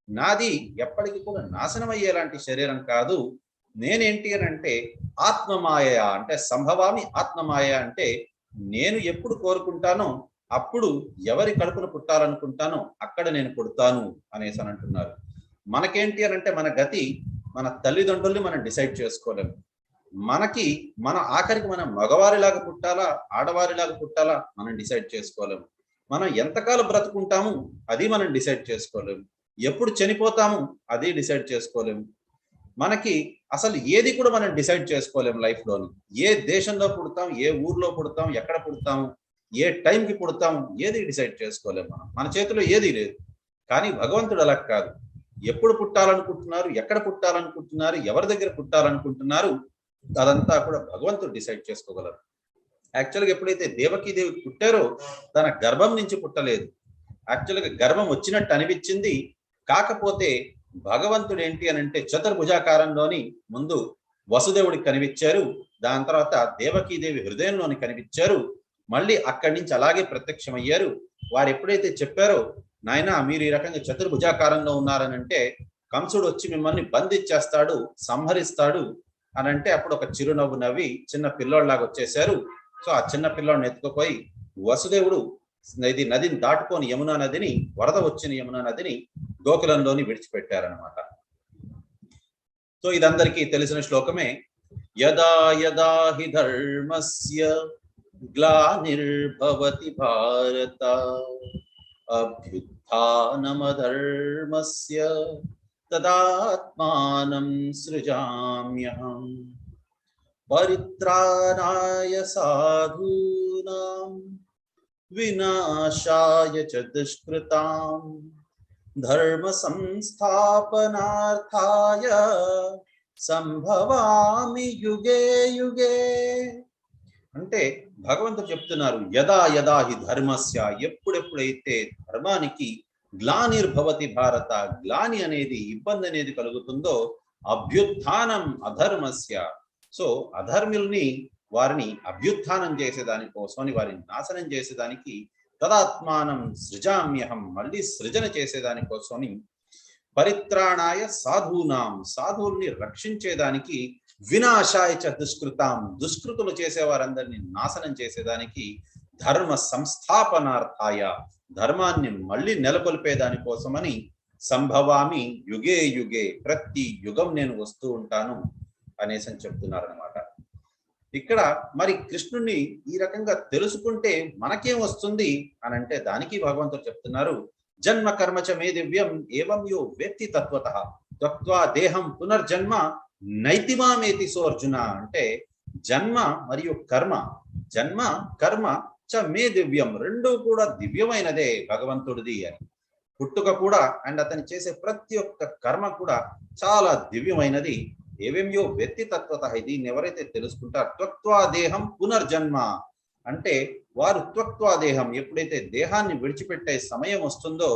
నాది ఎప్పటికీ కూడా నాశనం అయ్యేలాంటి శరీరం కాదు. నేనేంటి అని అంటే ఆత్మమాయ అంటే సంభవామి ఆత్మమాయ అంటే నేను ఎప్పుడు కోరుకుంటానో అప్పుడు ఎవరి కడుపున పుట్టాలనుకుంటానో అక్కడ నేను పుడతాను అనేసి అని అంటున్నారు. మనకేంటి అని అంటే మన గతి మన తల్లిదండ్రుల్ని మనం డిసైడ్ చేసుకోలేము. మన ఆఖరికి మనం మగవారిలాగా పుట్టాలా ఆడవారిలాగా పుట్టాలా మనం డిసైడ్ చేసుకోలేము. మనం ఎంతకాలం బ్రతుకుంటాము అది మనం డిసైడ్ చేసుకోలేము. ఎప్పుడు చనిపోతాము అది డిసైడ్ చేసుకోలేము. మనకి అసలు ఏది కూడా మనం డిసైడ్ చేసుకోలేము లైఫ్లోని. ఏ దేశంలో పుడతాం, ఏ ఊర్లో పుడతాం, ఎక్కడ పుడతాము, ఏ టైంకి పుడతాము, ఏది డిసైడ్ చేసుకోలేము. మన చేతిలో ఏది లేదు. కానీ భగవంతుడు అలా కాదు. ఎప్పుడు పుట్టాలనుకుంటున్నారు, ఎక్కడ పుట్టాలనుకుంటున్నారు, ఎవరి దగ్గర పుట్టాలనుకుంటున్నారు, అదంతా కూడా భగవంతుడు డిసైడ్ చేసుకోగలరు. యాక్చువల్గా ఎప్పుడైతే దేవకీదేవి పుట్టారో తన గర్భం నుంచి పుట్టలేదు. యాక్చువల్గా గర్భం వచ్చినట్టు అనిపించింది. కాకపోతే భగవంతుడు ఏంటి అని అంటే చతుర్భుజాకారంలోని ముందు వసుదేవుడికి కనిపించారు, దాని తర్వాత దేవకీదేవి హృదయంలోని కనిపించారు, మళ్ళీ అక్కడి నుంచి అలాగే ప్రత్యక్షమయ్యారు. వారు ఎప్పుడైతే చెప్పారో, నాయన మీరు ఈ రకంగా చతుర్భుజాకారంలో ఉన్నారని అంటే కంసుడు వచ్చి మిమ్మల్ని బంధించేస్తాడు, సంహరిస్తాడు అని అంటే అప్పుడు ఒక చిరునవ్వు నవ్వి చిన్న పిల్లోడ్లాగా వచ్చేసారు. సో ఆ చిన్న పిల్లోడిని ఎత్తుకుపోయి వసుదేవుడు ఇది నదిని దాటుకొని యమునా నదిని, వరద వచ్చిన యమునా నదిని గోకులంలోని విడిచిపెట్టారనమాట. సో ఇదందరికీ తెలిసిన శ్లోకమే. యదా యదా హి ధర్మస్య గ్లానిర్భవతి భారత అభ్యుత్థానమధర్మస్య తదాత్మానం సృజామ్యహం పరిత్రాణాయ సాధూనాం వినాశాయ చ దుష్కృతాం ధర్మ సంస్థాపనార్థాయ సంభవామి యుగే యుగే. అంటే భగవంతుడు చెప్తున్నారు, యదా యదా హి ధర్మస్య, ఎప్పుడెప్పుడైతే ధర్మానికి గ్లానిర్భవతి భారత, గ్లాని అనేది ఇబ్బంది అనేది కలుగుతుందో, అభ్యుత్థానం అధర్మస్య, సో అధర్ముల్ని వారిని అభ్యుత్థానం చేసేదాని కోసమని, వారిని నాశనం చేసేదానికి తదాత్మానం సృజామ్యహం, మళ్ళీ సృజన చేసేదాని కోసమని, పరిత్రాణాయ సాధూనాం, సాధువుల్ని రక్షించేదానికి, వినాశాయ చ దుష్కృతాం, దుష్కృతులు చేసేవారందరినీ నాశనం చేసేదానికి, ధర్మ సంస్థాపనార్థాయ, ధర్మాన్ని మళ్ళీ నెలకొల్పేదాని కోసమని, సంభవామి యుగే యుగే, ప్రతి యుగం నేను వస్తూ ఉంటాను అనేసి అని చెప్తున్నారనమాట. ఇక్కడ మరి కృష్ణుణ్ణి ఈ రకంగా తెలుసుకుంటే మనకేం వస్తుంది అని అంటే దానికి భగవంతుడు చెప్తున్నారు, జన్మ కర్మచ మే దివ్యం ఏవం యో వ్యక్తి తత్వతః త్వక్త్వా దేహం పునర్జన్మ నైతిమామేతి సోర్జున. అంటే జన్మ మరియు కర్మ, జన్మ కర్మ చ మే దివ్యం, రెండు కూడా దివ్యమైనదే భగవంతుడిది అని. పుట్టుక కూడా అండ్ అతను చేసే ప్రతి ఒక్క కర్మ కూడా చాలా దివ్యమైనది. ఏవేమ్యో వ్యక్తి తత్వత, దీన్ని ఎవరైతే తెలుసుకుంటారు, త్వక్త్వా దేహం పునర్జన్మ అంటే వారు త్వక్త్వా దేహం, ఎప్పుడైతే దేహాన్ని విడిచిపెట్టే సమయం వస్తుందో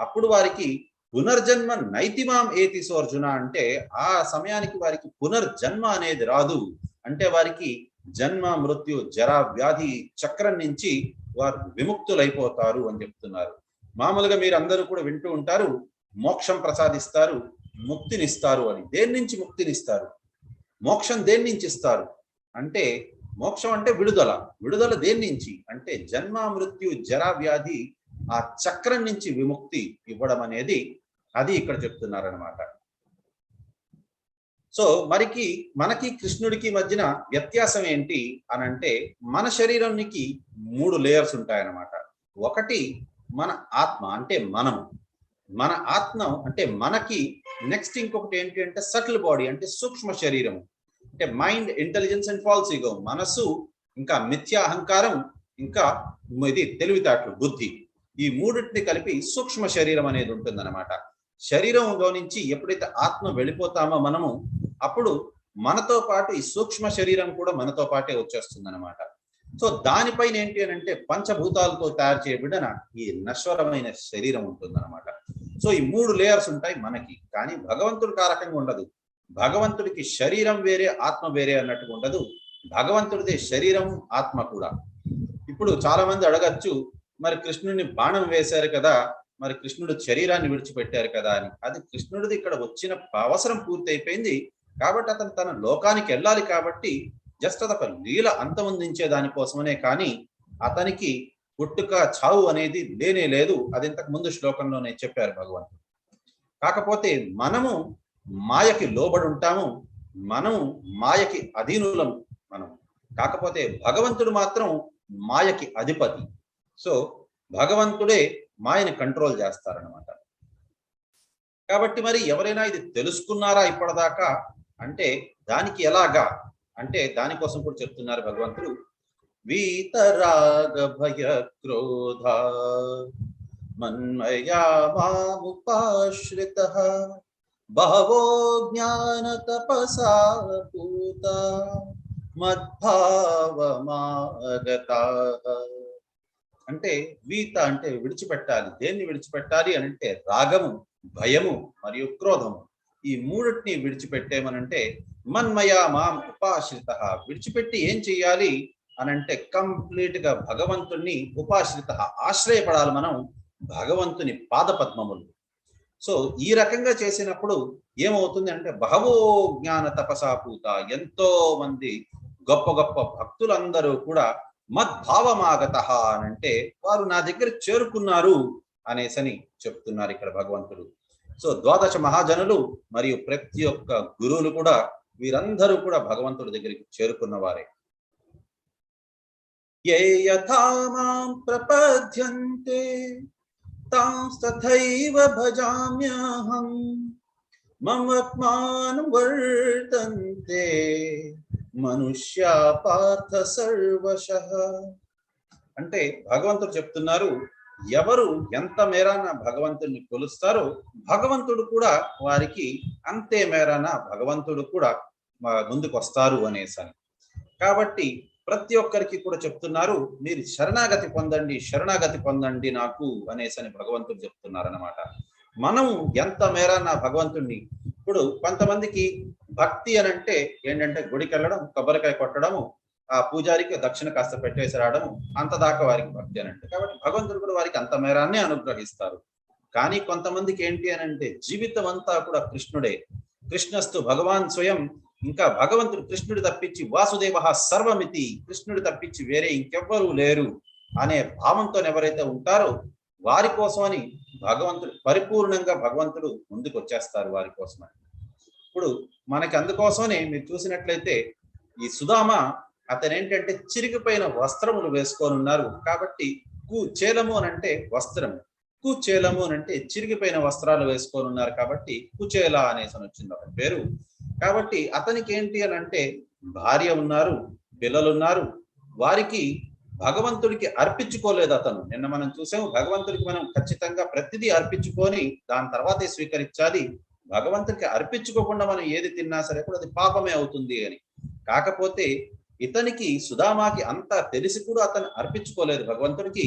అప్పుడు వారికి పునర్జన్మ నైతిమాం ఏతి సోర్జున, అంటే ఆ సమయానికి వారికి పునర్జన్మ అనేది రాదు. అంటే వారికి జన్మ మృత్యు జరా వ్యాధి చక్రం నుంచి వారు విముక్తులైపోతారు అని చెప్తున్నారు. మామూలుగా మీరు అందరూ కూడా వింటూ ఉంటారు, మోక్షం ప్రసాదిస్తారు, ముక్తినిస్తారు అని. దేని నుంచి ముక్తినిస్తారు? మోక్షం దేని నుంచి ఇస్తారు అంటే, మోక్షం అంటే విడుదల. విడుదల దేని నుంచి అంటే జన్మ మృత్యు జరా వ్యాధి ఆ చక్రం నుంచి విముక్తి ఇవ్వడం అనేది అది ఇక్కడ చెప్తున్నారనమాట. సో మనకి కృష్ణుడికి మధ్యన వ్యత్యాసం ఏంటి అని అంటే, మన శరీరానికి 3 లేయర్స్ ఉంటాయన్నమాట. ఒకటి మన ఆత్మ అంటే మనము, మన ఆత్మ అంటే మనకి. నెక్స్ట్ ఇంకొకటి ఏంటి అంటే సటిల్ బాడీ అంటే సూక్ష్మ శరీరం, అంటే mind, intelligence and false ego, మనసు, ఇంకా మిథ్యా అహంకారం, ఇంకా ఇది తెలివితేటలు, బుద్ధి. ఈ మూడింటిని కలిపి సూక్ష్మ శరీరం అనేది ఉంటుందన్నమాట. శరీరంలో నుంచి ఎప్పుడైతే ఆత్మ వెళ్ళిపోతామో మనము, అప్పుడు మనతో పాటు ఈ సూక్ష్మ శరీరం కూడా మనతో పాటే వచ్చేస్తుంది అనమాట. సో దానిపైన ఏంటి అని అంటే పంచభూతాలతో తయారు చేయబడిన ఈ నశ్వరమైన శరీరం ఉంటుంది అనమాట. సో ఈ 3 లేయర్స్ ఉంటాయి మనకి. కానీ భగవంతుడికి ఆ రకంగా ఉండదు. భగవంతుడికి శరీరం వేరే ఆత్మ వేరే అన్నట్టుగా ఉండదు. భగవంతుడిదే శరీరం ఆత్మ కూడా. ఇప్పుడు చాలా మంది అడగచ్చు, మరి కృష్ణుడిని బాణం వేశారు కదా, మరి కృష్ణుడు శరీరాన్ని విడిచిపెట్టారు కదా అని. అది కృష్ణుడిది ఇక్కడ వచ్చిన అవసరం పూర్తి అయిపోయింది కాబట్టి అతను తన లోకానికి వెళ్ళాలి కాబట్టి జస్ట్ అదొక లీల అంతమొందించే దానికోసమనే, కానీ అతనికి పుట్టుక చావు అనేది లేనే లేదు. అది ఇంతకు ముందు శ్లోకంలోనే చెప్పారు భగవంతుడు. కాకపోతే మనము మాయకి లోబడి ఉంటాము, మనము మాయకి అధీనులం మనం. కాకపోతే భగవంతుడు మాత్రం మాయకి అధిపతి. సో భగవంతుడే మాయని కంట్రోల్ చేస్తారనమాట. కాబట్టి మరి ఎవరైనా ఇది తెలుసుకున్నారా ఇప్పటిదాకా అంటే దానికి ఎలాగా అంటే దానికోసం కూడా చెప్తున్నారు భగవంతుడు. వీతరాగ భయ క్రోధ మన్మయా మాముపాశ్రితః బహవో జ్ఞాన తపసా పూత మద్భావమాగతాః. అంటే వీత అంటే విడిచిపెట్టాలి. దేన్ని విడిచిపెట్టాలి అని అంటే రాగము, భయము మరియు క్రోధము. ఈ మూడిటిని విడిచిపెట్టేమనంటే మన్మయా మాం ఉపాశ్రితః, విడిచిపెట్టి ఏం చెయ్యాలి అనంటే కంప్లీట్ గా భగవంతుణ్ణి ఉపాశ్రితః, ఆశ్రయపడాలి మనం భగవంతుని పాదపద్మములు. సో ఈ రకంగా చేసినప్పుడు ఏమవుతుంది అంటే బహవో జ్ఞాన తపసాపూత, ఎంతో మంది గొప్ప గొప్ప భక్తులందరూ కూడా మద్భావమాగతః అనంటే వారు నా దగ్గర చేరుకున్నారు అనేసని చెప్తున్నారు ఇక్కడ భగవంతుడు. సో 12 మహాజనులు మరియు ప్రతి ఒక్క గురువులు కూడా వీరందరూ కూడా భగవంతుడి దగ్గరికి చేరుకున్న వారే. ఏ యథా మాం ప్రపద్యంతే తాంస్తథైవ భజామ్యహం మమాత్మానం వర్తంతే మనుష్యా పార్థ సర్వశః. అంటే భగవంతుడు చెప్తున్నారు, ఎవరు ఎంత మేరాన భగవంతుడిని కొలుస్తారో భగవంతుడు కూడా వారికి అంతే మేరాన భగవంతుడు కూడా ముందుకు వస్తారు అనేసని. కాబట్టి ప్రతి ఒక్కరికి కూడా చెప్తున్నారు, మీరు శరణాగతి పొందండి, శరణాగతి పొందండి నాకు అనేసని భగవంతుడు చెప్తున్నారు అన్నమాట. మనం ఎంత మేరాన భగవంతుడిని, ఇప్పుడు కొంతమందికి భక్తి అనంటే ఏంటంటే గుడికి వెళ్ళడం, కొబ్బరికాయ కొట్టడము, ఆ పూజారికి దక్షిణ కాస్త పెట్టేసి రావడము, అంత దాకా వారికి భక్తి అనంటే. కాబట్టి భగవంతుడు కూడా వారికి అంత మేరాన్నే అనుగ్రహిస్తారు. కానీ కొంతమందికి ఏంటి అనంటే జీవితం అంతా కూడా కృష్ణుడే, కృష్ణస్తు భగవాన్ స్వయం, ఇంకా భగవంతుడు కృష్ణుడు తప్పించి వాసుదేవ సర్వమితి, కృష్ణుడు తప్పించి వేరే ఇంకెవ్వరూ లేరు అనే భావంతో ఎవరైతే ఉంటారో వారి కోసమని భగవంతుడు పరిపూర్ణంగా భగవంతుడు ముందుకు వచ్చేస్తారు వారి కోసమని. ఇప్పుడు మనకి అందుకోసమని మీరు చూసినట్లయితే ఈ సుధామ అతను ఏంటంటే చిరిగిపోయిన వస్త్రములు వేసుకొని ఉన్నారు. కాబట్టి కుచేలము అని అంటే వస్త్రం, కుచేలము అని అంటే చిరిగిపోయిన వస్త్రాలు వేసుకొని ఉన్నారు కాబట్టి కుచేల అనేసి వచ్చింది ఒక పేరు. కాబట్టి అతనికి ఏంటి అని అంటే భార్య ఉన్నారు, పిల్లలు ఉన్నారు. వారికి భగవంతుడికి అర్పించుకోలేదు అతను. నిన్న మనం చూసాము, భగవంతుడికి మనం ఖచ్చితంగా ప్రతిదీ అర్పించుకొని దాని తర్వాతే స్వీకరించాలి. భగవంతుడికి అర్పించుకోకుండా మనం ఏది తిన్నా సరే కూడా అది పాపమే అవుతుంది అని. కాకపోతే ఇతనికి సుధామాకి అంతా తెలిసి కూడా అతను అర్పించుకోలేదు భగవంతుడికి.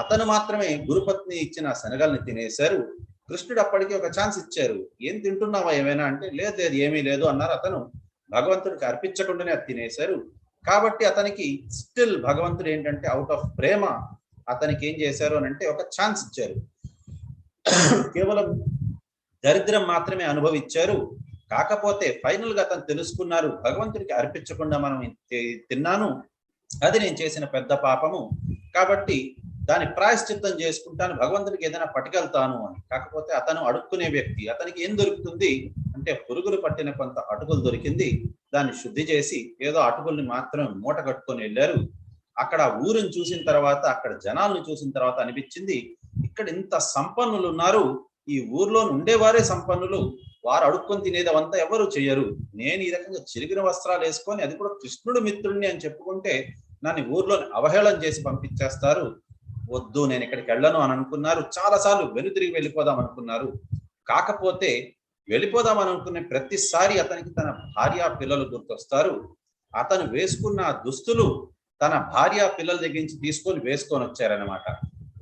అతను మాత్రమే గురుపత్ని ఇచ్చిన శనగల్ని తినేశారు. కృష్ణుడు అప్పటికి ఒక ఛాన్స్ ఇచ్చారు. ఏం తింటున్నావా ఏమైనా అంటే లేదు లేదు ఏమీ లేదు అన్నారు. అతను భగవంతుడికి అర్పించకుండానే అది తినేశారు. కాబట్టి అతనికి స్టిల్ భగవంతుడు ఏంటంటే అవుట్ ఆఫ్ ప్రేమ అతనికి ఏం చేశారు అని అంటే ఒక ఛాన్స్ ఇచ్చారు. కేవలం దరిద్రం మాత్రమే అనుభవించారు. కాకపోతే ఫైనల్ గా అతను తెలుసుకున్నారు, భగవంతుడికి అర్పించకుండా మనం తిన్నాను, అది నేను చేసిన పెద్ద పాపము. కాబట్టి దాని ప్రాయశ్చిత్తం చేసుకుంటాను, భగవంతుడికి ఏదైనా పట్టుకెళ్తాను అని. కాకపోతే అతను అడుక్కునే వ్యక్తి. అతనికి ఏం దొరుకుతుంది అంటే పురుగులు పట్టిన కొంత అటుకులు దొరికింది. దాన్ని శుద్ధి చేసి ఏదో అటుకుల్ని మాత్రం మూట కట్టుకొని వెళ్ళారు. అక్కడ ఊరిని చూసిన తర్వాత, అక్కడ జనాలను చూసిన తర్వాత అనిపించింది, ఇక్కడ ఇంత సంపన్నులు ఉన్నారు, ఈ ఊర్లో ఉండేవారే సంపన్నులు, వారు అడుక్కొని తినేది అవంతా ఎవరు చెయ్యరు. నేను ఈ రకంగా చిరిగిన వస్త్రాలు వేసుకొని అది కూడా కృష్ణుడు మిత్రుడిని అని చెప్పుకుంటే నన్ను ఊర్లోని అవహేళన చేసి పంపించేస్తారు. వద్దు, నేను ఇక్కడికి వెళ్ళను అని అనుకున్నారు. చాలాసార్లు వెనుతిరిగి వెళ్ళిపోదాం అనుకున్నారు. కాకపోతే వెళ్ళిపోదాం అని అనుకునే ప్రతిసారి అతనికి తన భార్య పిల్లలు గుర్తొస్తారు. అతను వేసుకున్న దుస్తులు తన భార్య పిల్లల దగ్గర నుంచి తీసుకొని వేసుకొని వచ్చారనమాట.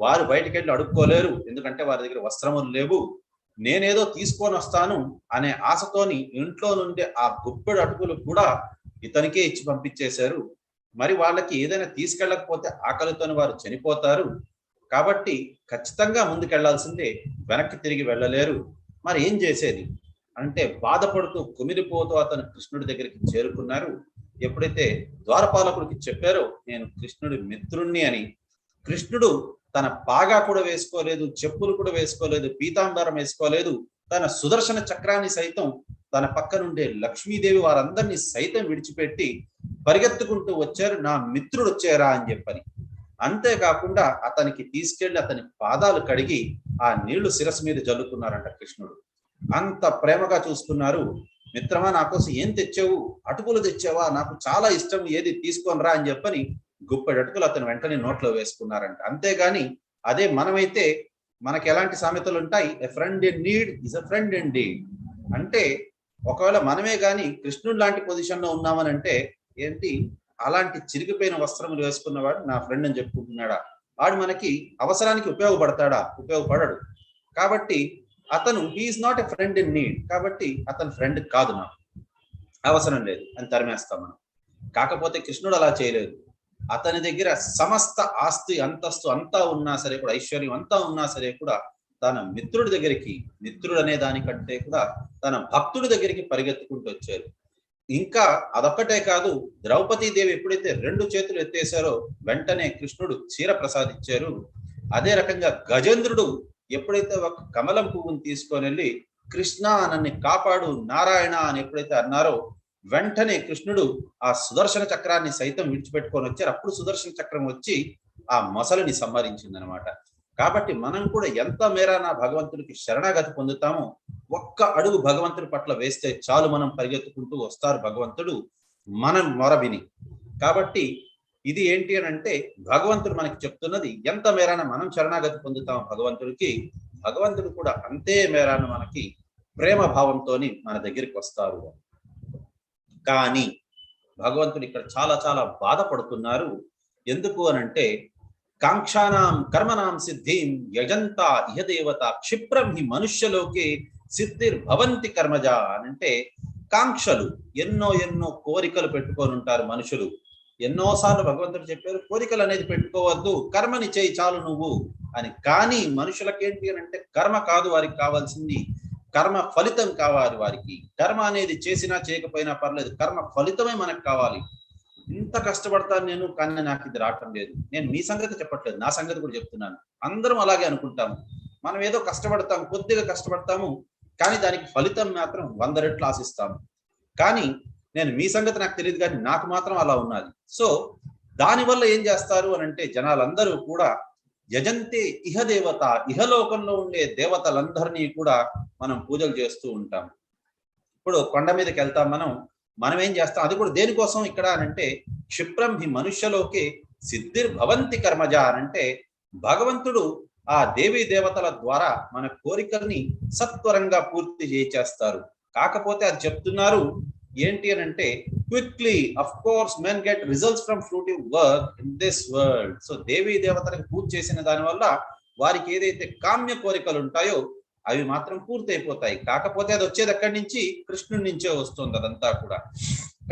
వారు బయటికి వెళ్ళి అడుక్కోలేరు, ఎందుకంటే వారి దగ్గర వస్త్రములు లేవు. నేనేదో తీసుకొని వస్తాను అనే ఆశతోని ఇంట్లో నుండి ఆ గుప్పెడు అటుకులు కూడా ఇతనికే ఇచ్చి పంపించేశారు. మరి వాళ్ళకి ఏదైనా తీసుకెళ్ళకపోతే ఆకలితోని వారు చనిపోతారు. కాబట్టి ఖచ్చితంగా ముందుకెళ్లాల్సిందే, వెనక్కి తిరిగి వెళ్ళలేరు. మరి ఏం చేసేది అంటే బాధపడుతూ కుమిలిపోతూ అతను కృష్ణుడి దగ్గరికి చేరుకున్నారు. ఎప్పుడైతే ద్వారపాలకుడికి చెప్పారో నేను కృష్ణుడి మిత్రుణ్ణి అని, కృష్ణుడు తన పాగా కూడా వేసుకోలేదు, చెప్పులు కూడా వేసుకోలేదు, పీతాంబరం వేసుకోలేదు, తన సుదర్శన చక్రాన్ని సైతం తన పక్క నుండే లక్ష్మీదేవి వారందరినీ సైతం విడిచిపెట్టి పరిగెత్తుకుంటూ వచ్చారు, నా మిత్రుడు వచ్చారా అని చెప్పని. అంతేకాకుండా అతనికి తీసుకెళ్లి అతని పాదాలు కడిగి ఆ నీళ్లు శిరస్సు మీద జల్లుకున్నారంట కృష్ణుడు. అంత ప్రేమగా చూసుకున్నారు. మిత్రమా, నా కోసం ఏం తెచ్చావు? అటుకులు తెచ్చావా? నాకు చాలా ఇష్టం, ఏది తీసుకొని రా అని చెప్పని గుప్పెడు అటుకులు అతను వెంటనే నోట్లో వేసుకున్నారంట. అంతేగాని అదే మనమైతే మనకి ఎలాంటి సామెతలు ఉంటాయి, a friend in need is a friend in deed. అంటే ఒకవేళ మనమే గాని కృష్ణుడు లాంటి పొజిషన్ లో ఉన్నామని అంటే ఏంటి, అలాంటి చిరిగిపోయిన వస్త్రములు వేసుకున్నవాడు నా ఫ్రెండ్ అని చెప్పుకుంటున్నాడా? వాడు మనకి అవసరానికి ఉపయోగపడతాడా? ఉపయోగపడడు. కాబట్టి అతను he's not a friend in need. కాబట్టి అతను ఫ్రెండ్ కాదు, నాకు అవసరం లేదు అని తరిమేస్తాం మనం. కాకపోతే కృష్ణుడు అలా చేయలేదు. అతని దగ్గర సమస్త ఆస్తి అంతస్తు అంతా ఉన్నా సరే కూడా, ఐశ్వర్యం అంతా ఉన్నా సరే కూడా తన మిత్రుడి దగ్గరికి, మిత్రుడు అనే దానికంటే కూడా తన భక్తుడి దగ్గరికి పరిగెత్తుకుంటూ వచ్చారు. ఇంకా అదొక్కటే కాదు, ద్రౌపదీదేవి ఎప్పుడైతే 2 చేతులు ఎత్తేశారో వెంటనే కృష్ణుడు చీర ప్రసాదించారు. అదే రకంగా గజేంద్రుడు ఎప్పుడైతే ఒక కమలం పువ్వుని తీసుకొని వెళ్ళి కృష్ణ నన్ను కాపాడు నారాయణ అని ఎప్పుడైతే అన్నారో వెంటనే కృష్ణుడు ఆ సుదర్శన చక్రాన్ని సైతం విడిచిపెట్టుకొని వచ్చారు. అప్పుడు సుదర్శన చక్రం వచ్చి ఆ మొసలిని సంహరించింది అనమాట. కాబట్టి మనం కూడా ఎంత మేర భగవంతుడికి శరణాగతి పొందుతామో, ఒక్క అడుగు భగవంతుడి పట్ల వేస్తే చాలు, మనం పరిగెత్తుకుంటూ వస్తారు భగవంతుడు మనం మొర విని. కాబట్టి ఇది ఏంటి అని అంటే భగవంతుడు మనకి చెప్తున్నది, ఎంత మేరాన మనం శరణాగతి పొందుతాం భగవంతుడికి, భగవంతుడు కూడా అంతే మేరాన మనకి ప్రేమ భావంతో మన దగ్గరికి వస్తారు. కానీ భగవంతుడు ఇక్కడ చాలా చాలా బాధపడుతున్నారు. ఎందుకు అనంటే కాంక్షానాం కర్మనాం సిద్ధిం యజంత ఇహ దేవత క్షిప్రం హి మనుష్యలోకే సిద్ధిర్భవంతి కర్మజ అనంటే, కాంక్షలు ఎన్నో ఎన్నో కోరికలు పెట్టుకొని ఉంటారు మనుషులు. ఎన్నోసార్లు భగవంతుడు చెప్పారు కోరికలు అనేది పెట్టుకోవద్దు, కర్మని చేయి చాలు నువ్వు అని. కానీ మనుషులకేంటి అని అంటే కర్మ కాదు వారికి కావాల్సింది, కర్మ ఫలితం కావాలి వారికి. కర్మ అనేది చేసినా చేయకపోయినా పర్లేదు, కర్మ ఫలితమే మనకు కావాలి. ఇంత కష్టపడతాను నేను, కానీ నాకు ఇది రావటం లేదు. నేను మీ సంగతి చెప్పట్లేదు, నా సంగతి కూడా చెప్తున్నాను. అందరం అలాగే అనుకుంటాము. మనం ఏదో కష్టపడతాము, కొద్దిగా కష్టపడతాము, కానీ దానికి ఫలితం మాత్రం 100 రెట్లు ఆశిస్తాము. కానీ నేను మీ సంగతి నాకు తెలియదు కానీ నాకు మాత్రం అలా ఉన్నది. సో దానివల్ల ఏం చేస్తారు అని అంటే జనాలందరూ కూడా యజంతే ఇహ దేవత, ఇహలోకంలో ఉండే దేవతలందరినీ కూడా మనం పూజలు చేస్తూ ఉంటాం. ఇప్పుడు కొండ మీదకి వెళ్తాం మనం ఏం చేస్తాం, అది కూడా దేనికోసం ఇక్కడ అనంటే క్షిప్రం హి మనుష్యలోకే సిద్ధిర్భవంతి కర్మజ అనంటే భగవంతుడు ఆ దేవీ దేవతల ద్వారా మన కోరికల్ని సత్వరంగా పూర్తి చేసేస్తారు. కాకపోతే అది చెప్తున్నారు ఏంటి అని అంటే quickly of course men get results from fruitive work in this world. So దేవీ దేవతలకు పూజ చేసిన దాని వల్ల వారికి ఏదైతే కామ్య కోరికలు ఉంటాయో అవి మాత్రం పూర్తి అయిపోతాయి. కాకపోతే అది వచ్చేది ఎక్కడి నుంచి, కృష్ణుడి నుంచే వస్తుంది అదంతా కూడా.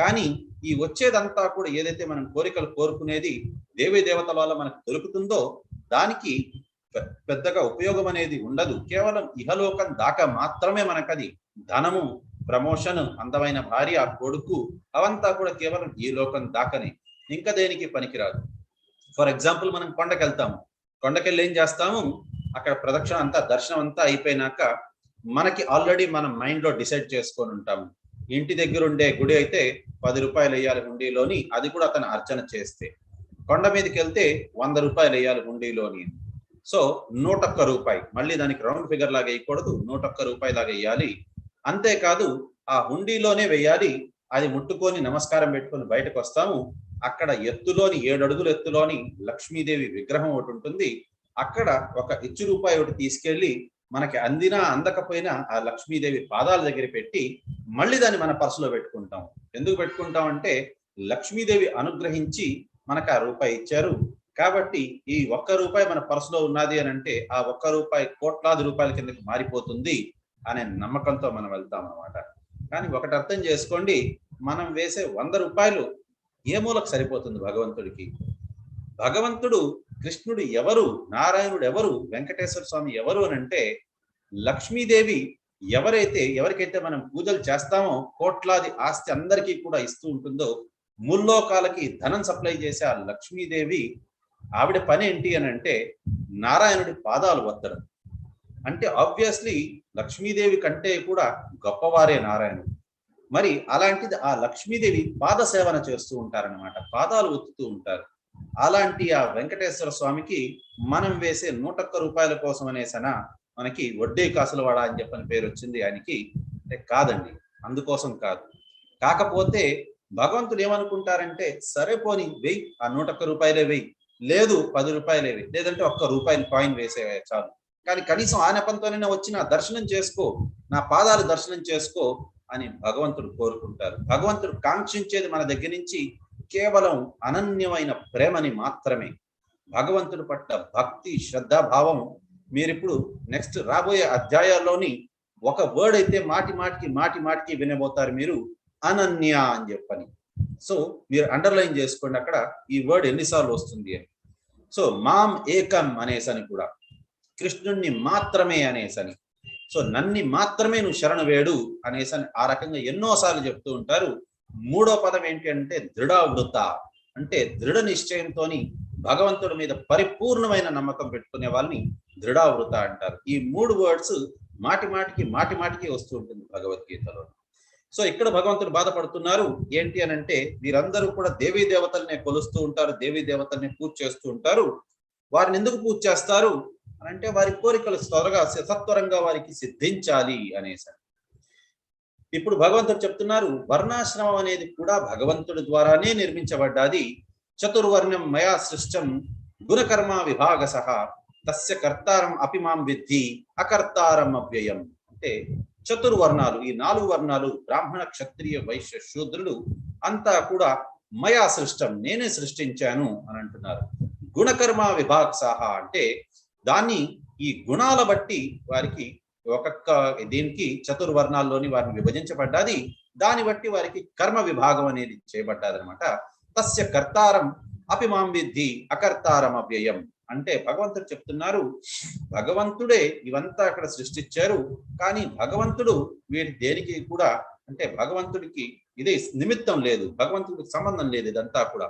కానీ ఈ వచ్చేదంతా కూడా ఏదైతే మనం కోరికలు కోరుకునేది దేవీ దేవతల వల్ల మనకు దొరుకుతుందో దానికి పెద్దగా ఉపయోగం అనేది ఉండదు. కేవలం ఇహలోకం దాకా మాత్రమే మనకది. ధనము, ప్రమోషన్, అందమైన భార్య, కొడుకు అవంతా కూడా కేవలం ఈ లోకం దాకానే, ఇంకా దేనికి పనికిరాదు. ఫర్ ఎగ్జాంపుల్ మనం కొండకెళ్తాము, కొండకెళ్ళి ఏం చేస్తాము, అక్కడ ప్రదక్షిణ అంతా దర్శనం అంతా అయిపోయినాక మనకి ఆల్రెడీ మనం మైండ్ లో డిసైడ్ చేసుకొని ఉంటాము. ఇంటి దగ్గర ఉండే గుడి అయితే 10 రూపాయలు వేయాలి హుండీలోని, అది కూడా అతను అర్చన చేస్తే. కొండ మీదకి వెళ్తే 100 రూపాయలు వేయాలి హుండీలోని. సో 101 రూపాయి, మళ్ళీ దానికి రౌండ్ ఫిగర్ లాగా వేయకూడదు, 101 రూపాయి లాగా వేయాలి. అంతేకాదు ఆ హుండీలోనే వేయాలి. అది ముట్టుకొని నమస్కారం పెట్టుకొని బయటకు వస్తాము. అక్కడ ఎత్తులోని 7 అడుగుల ఎత్తులోని లక్ష్మీదేవి విగ్రహం ఒకటి ఉంటుంది. అక్కడ ఒక ఇచ్చు రూపాయి ఒకటి తీసుకెళ్లి మనకి అందినా అందకపోయినా ఆ లక్ష్మీదేవి పాదాల దగ్గర పెట్టి మళ్ళీ దాన్ని మన పర్సులో పెట్టుకుంటాం. ఎందుకు పెట్టుకుంటాం అంటే లక్ష్మీదేవి అనుగ్రహించి మనకు ఆ రూపాయి ఇచ్చారు కాబట్టి ఈ 1 రూపాయి మన పర్సులో ఉన్నది అని అంటే ఆ 1 రూపాయి కోట్లాది రూపాయల కిందకి మారిపోతుంది అనే నమ్మకంతో మనం వెళ్తాం అన్నమాట. కానీ ఒకటి అర్థం చేసుకోండి, మనం వేసే 100 రూపాయలు ఏ మూలకు సరిపోతుంది భగవంతుడికి? భగవంతుడు కృష్ణుడు ఎవరు, నారాయణుడు ఎవరు, వెంకటేశ్వర స్వామి ఎవరు అని అంటే లక్ష్మీదేవి ఎవరికైతే మనం పూజలు చేస్తామో కోట్లాది ఆస్తి అందరికీ కూడా ఇస్తూ ఉంటుందో, ముల్లోకాలకి ధనం సప్లై చేసే ఆ లక్ష్మీదేవి ఆవిడ పని ఏంటి అని అంటే నారాయణుడి పాదాలు వత్తడం. అంటే ఆబ్వియస్లీ లక్ష్మీదేవి కంటే కూడా గొప్పవారే నారాయణుడు. మరి అలాంటిది ఆ లక్ష్మీదేవి పాద సేవన చేస్తూ ఉంటారనమాట, పాదాలు ఒత్తుతూ ఉంటారు. అలాంటి ఆ వెంకటేశ్వర స్వామికి మనం వేసే 101 రూపాయల కోసం అనేసన మనకి వడ్డీ కాసుల వాడ అని చెప్పని పేరు వచ్చింది ఆయనకి. అంటే కాదండి, అందుకోసం కాదు. కాకపోతే భగవంతుడు ఏమనుకుంటారంటే సరే పోని వెయ్యి, ఆ 101 రూపాయలే వెయ్యి, లేదు 10 రూపాయలే వెయ్యి, లేదంటే 1 రూపాయల కాయిన్ వేసే చాలు, కానీ కనీసం ఆ నెపంతోనే వచ్చి నా దర్శనం చేసుకో, నా పాదాలు దర్శనం చేసుకో అని భగవంతుడు కోరుకుంటారు. భగవంతుడు కాంక్షించేది మన దగ్గర నుంచి కేవలం అనన్యమైన ప్రేమని మాత్రమే. భగవంతుడి పట్ల భక్తి, శ్రద్ధాభావం. మీరిప్పుడు నెక్స్ట్ రాబోయే అధ్యాయాల్లోని ఒక వర్డ్ అయితే మాటి మాటికి వినబోతారు మీరు, అనన్య అని చెప్పని. సో మీరు అండర్లైన్ చేసుకోండి అక్కడ ఈ వర్డ్ ఎన్నిసార్లు వస్తుంది అని. సో మాం ఏకం అనేసని కూడా, కృష్ణుణ్ణి మాత్రమే అనేసని, సో నన్ని మాత్రమే నువ్వు శరణు వేడు అనేసని ఆ రకంగా ఎన్నోసార్లు చెప్తూ ఉంటారు. 3వ పదం ఏంటి అంటే దృఢవృత, అంటే దృఢ నిశ్చయంతో భగవంతుడి మీద పరిపూర్ణమైన నమ్మకం పెట్టుకునే వాళ్ళని దృఢవృత అంటారు. ఈ 3 వర్డ్స్ మాటికి వస్తూ ఉంటుంది భగవద్గీతలో. సో ఇక్కడ భగవంతుడు బాధపడుతున్నారు ఏంటి అని అంటే వీరందరూ కూడా దేవీ దేవతల్ని కొలుస్తూ ఉంటారు, దేవీ దేవతల్ని పూజ చేస్తూ ఉంటారు. వారిని ఎందుకు పూజ చేస్తారు అని అంటే వారి కోరికలు సత్వరంగా వారికి సిద్ధించాలి అనేసి. ఇప్పుడు భగవంతుడు చెప్తున్నారు వర్ణాశ్రమం అనేది కూడా భగవంతుడి ద్వారానే నిర్మించబడ్డాది. చతుర్వర్ణం మయా సృష్టం గుణకర్మ విభాగసః తస్య కర్తారం అపి మాం విద్ధి అకర్తారం అవ్యయం. అంటే చతుర్వర్ణాలు, ఈ 4 వర్ణాలు బ్రాహ్మణ, క్షత్రియ, వైశ్య, శూద్రులు అంతా కూడా మయా సృష్టం, నేనే సృష్టించాను అని అంటున్నారు. గుణకర్మ విభాగసః అంటే దాన్ని ఈ గుణాల బట్టి వారికి ఒక్కొక్క దీనికి చతుర్వర్ణాల్లోని వారిని విభజించబడ్డాది. దాన్ని బట్టి వారికి కర్మ విభాగం అనేది చేయబడ్డాది అనమాట. తస్య కర్తారం అపి మాం విద్ధి అకర్తారం అవ్యయం. అంటే భగవంతుడు చెప్తున్నారు భగవంతుడే ఇవంతా అక్కడ సృష్టించారు, కానీ భగవంతుడు వీటి దేనికి కూడా అంటే భగవంతుడికి ఇదే నిమిత్తం లేదు, భగవంతుడికి సంబంధం లేదు. ఇదంతా కూడా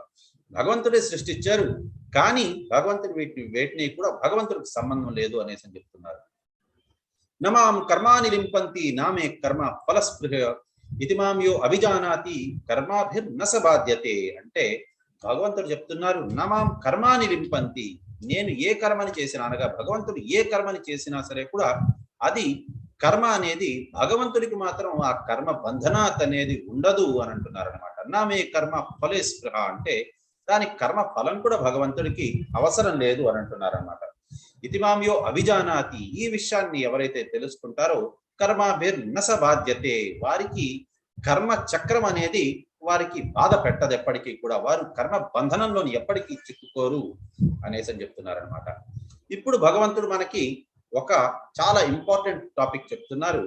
భగవంతుడే సృష్టించారు, కానీ భగవంతుడు వేటిని కూడా భగవంతుడికి సంబంధం లేదు అనేసి అని చెప్తున్నారు. నమాం కర్మాని లింపంతి నామే కర్మ ఫలస్పృహ ఇతి మాం యో అభిజానాతి కర్మాభిర్న స బాధ్యతే అంటే భగవంతుడు చెప్తున్నారు నమాం కర్మాని లింపంతి, నేను ఏ కర్మని చేసినా అనగా భగవంతుడు ఏ కర్మని చేసినా సరే కూడా అది కర్మ అనేది భగవంతుడికి మాత్రం ఆ కర్మ బంధనాత్ అనేది ఉండదు అని అంటున్నారు అనమాట. నామే కర్మ ఫలే స్పృహ అంటే దాని కర్మ ఫలం కూడా భగవంతుడికి అవసరం లేదు అని అంటున్నారు అనమాట. ఇతిమాంయో అభిజానాతి, ఈ విషయాన్ని ఎవరైతే తెలుసుకుంటారో కర్మాభిర్న స బాధ్యతే, వారికి కర్మ చక్రం అనేది వారికి బాధ పెట్టదు, ఎప్పటికీ కూడా వారు కర్మ బంధనంలోని ఎప్పటికీ చిక్కుకోరు అనేసి అని చెప్తున్నారనమాట. ఇప్పుడు భగవంతుడు మనకి ఒక చాలా ఇంపార్టెంట్ టాపిక్ చెప్తున్నారు.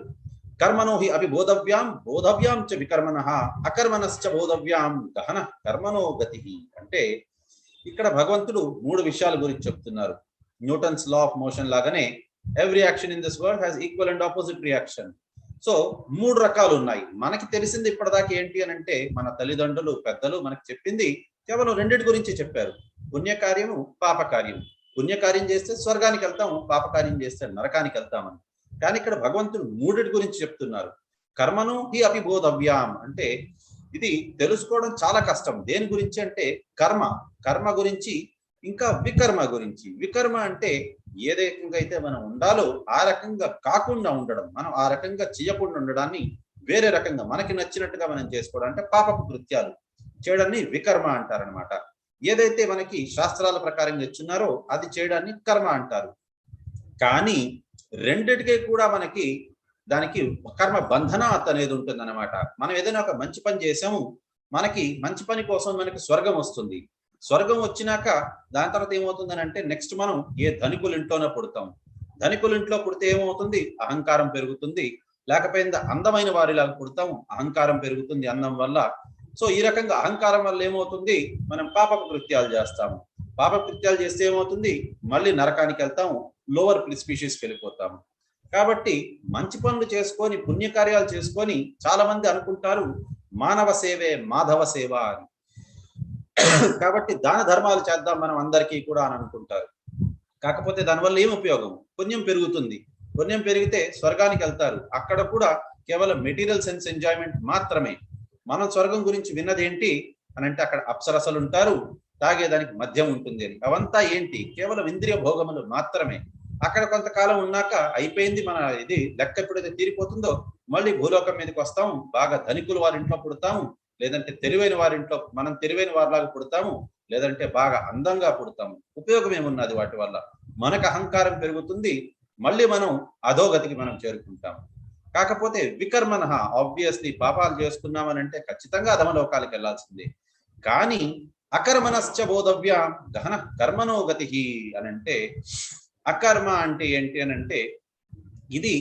కర్మణో హి అపి బోధవ్యాం బోధవ్యాం చ వికర్మణః అకర్మణశ్చ బోధవ్యాం గహన కర్మణో గతి అంటే ఇక్కడ భగవంతుడు 3 విషయాల గురించి చెప్తున్నారు. న్యూటన్స్ లా ఆఫ్ మోషన్ లాగానే every action in this world has equal and opposite reaction. So 3 రకాలు ఉన్నాయి. మనకి తెలిసింది ఇప్పటిదాకా ఏంటి అని అంటే మన తల్లిదండ్రులు పెద్దలు మనకి చెప్పింది కేవలం 2 గురించి చెప్పారు, పుణ్యకార్యము పాపకార్యం. పుణ్యకార్యం చేస్తే స్వర్గానికి వెళ్తాము, పాపకార్యం చేస్తే నరకానికి వెళ్తామని. కానీ ఇక్కడ భగవంతుడు 3 గురించి చెప్తున్నారు. కర్మను హి అపి బోధవ్యాం అంటే ఇది తెలుసుకోవడం చాలా కష్టం. దేని గురించి అంటే కర్మ గురించి, ఇంకా వికర్మ గురించి. వికర్మ అంటే ఏ రకంగా అయితే మనం ఉండాలో ఆ రకంగా కాకుండా ఉండడం, మనం ఆ రకంగా చేయకుండా ఉండడాన్ని వేరే రకంగా మనకి నచ్చినట్టుగా మనం చేసుకోవడం అంటే పాపపు కృత్యాలు చేయడాన్ని వికర్మ అంటారనమాట. ఏదైతే మనకి శాస్త్రాల ప్రకారం తెచ్చున్నారో అది చేయడాన్ని కర్మ అంటారు. కానీ రెండిటికే కూడా మనకి దానికి కర్మ బంధనాత్ అనేది ఉంటుంది అనమాట. మనం ఏదైనా ఒక మంచి పని చేసాము, మనకి మంచి పని కోసం మనకి స్వర్గం వస్తుంది. స్వర్గం వచ్చినాక దాని తర్వాత ఏమవుతుందని అంటే నెక్స్ట్ మనం ఏ ధనికుల ఇంట్లోనే పుడతాం. ధనికుల ఇంట్లో పుడితే ఏమవుతుంది, అహంకారం పెరుగుతుంది. లేకపోయింది అందమైన వారిలాగా పుడతాము, అహంకారం పెరుగుతుంది అందం వల్ల. సో ఈ రకంగా అహంకారం వల్ల ఏమవుతుంది, మనం పాపపు కృత్యాలు చేస్తాము. పాప కృత్యాలు చేస్తే ఏమవుతుంది, మళ్ళీ నరకానికి వెళ్తాము, లోవర్ స్పీషీస్కి వెళ్ళిపోతాము. కాబట్టి మంచి పనులు చేసుకొని పుణ్యకార్యాలు చేసుకొని చాలా మంది అనుకుంటారు మానవ సేవే మాధవ సేవ అని. కాబట్టి దాన ధర్మాలు చేద్దాం మనం అందరికీ కూడా అని అనుకుంటారు. కాకపోతే దానివల్ల ఏం ఉపయోగం, పుణ్యం పెరుగుతుంది. పుణ్యం పెరిగితే స్వర్గానికి వెళ్తారు, అక్కడ కూడా కేవలం మెటీరియల్ సెన్స్ ఎంజాయ్మెంట్ మాత్రమే. మనం స్వర్గం గురించి విన్నది ఏంటి అని అంటే అక్కడ అప్సరసలు ఉంటారు, తాగేదానికి మద్యం ఉంటుంది అని. అవంతా ఏంటి, కేవలం ఇంద్రియ భోగములు మాత్రమే. అక్కడ కొంతకాలం ఉన్నాక అయిపోయింది, మన ఇది లెక్క ఎప్పుడైతే తీరిపోతుందో మళ్ళీ భూలోకం మీదకి వస్తాము, బాగా ధనికులు వారి ఇంట్లో పుడతాము, లేదంటే తెలివైన వారింట్లో మనం తెలివైన వారిలాగా పుడతాము, లేదంటే బాగా అందంగా పుడతాము. ఉపయోగం ఏమున్నది వాటి వల్ల, మనకు అహంకారం పెరుగుతుంది, మళ్ళీ మనం అధోగతికి మనం చేరుకుంటాము. కాకపోతే వికర్మణ ఆబ్వియస్లీ పాపాలు చేసుకున్నామని అంటే ఖచ్చితంగా అధమలోకాలకు వెళ్లాల్సిందే. కానీ అకర్మణశ్చ బోధవ్య గహన కర్మణో గతి అని అంటే అకర్మ అంటే ఏంటి అని అంటే ఇది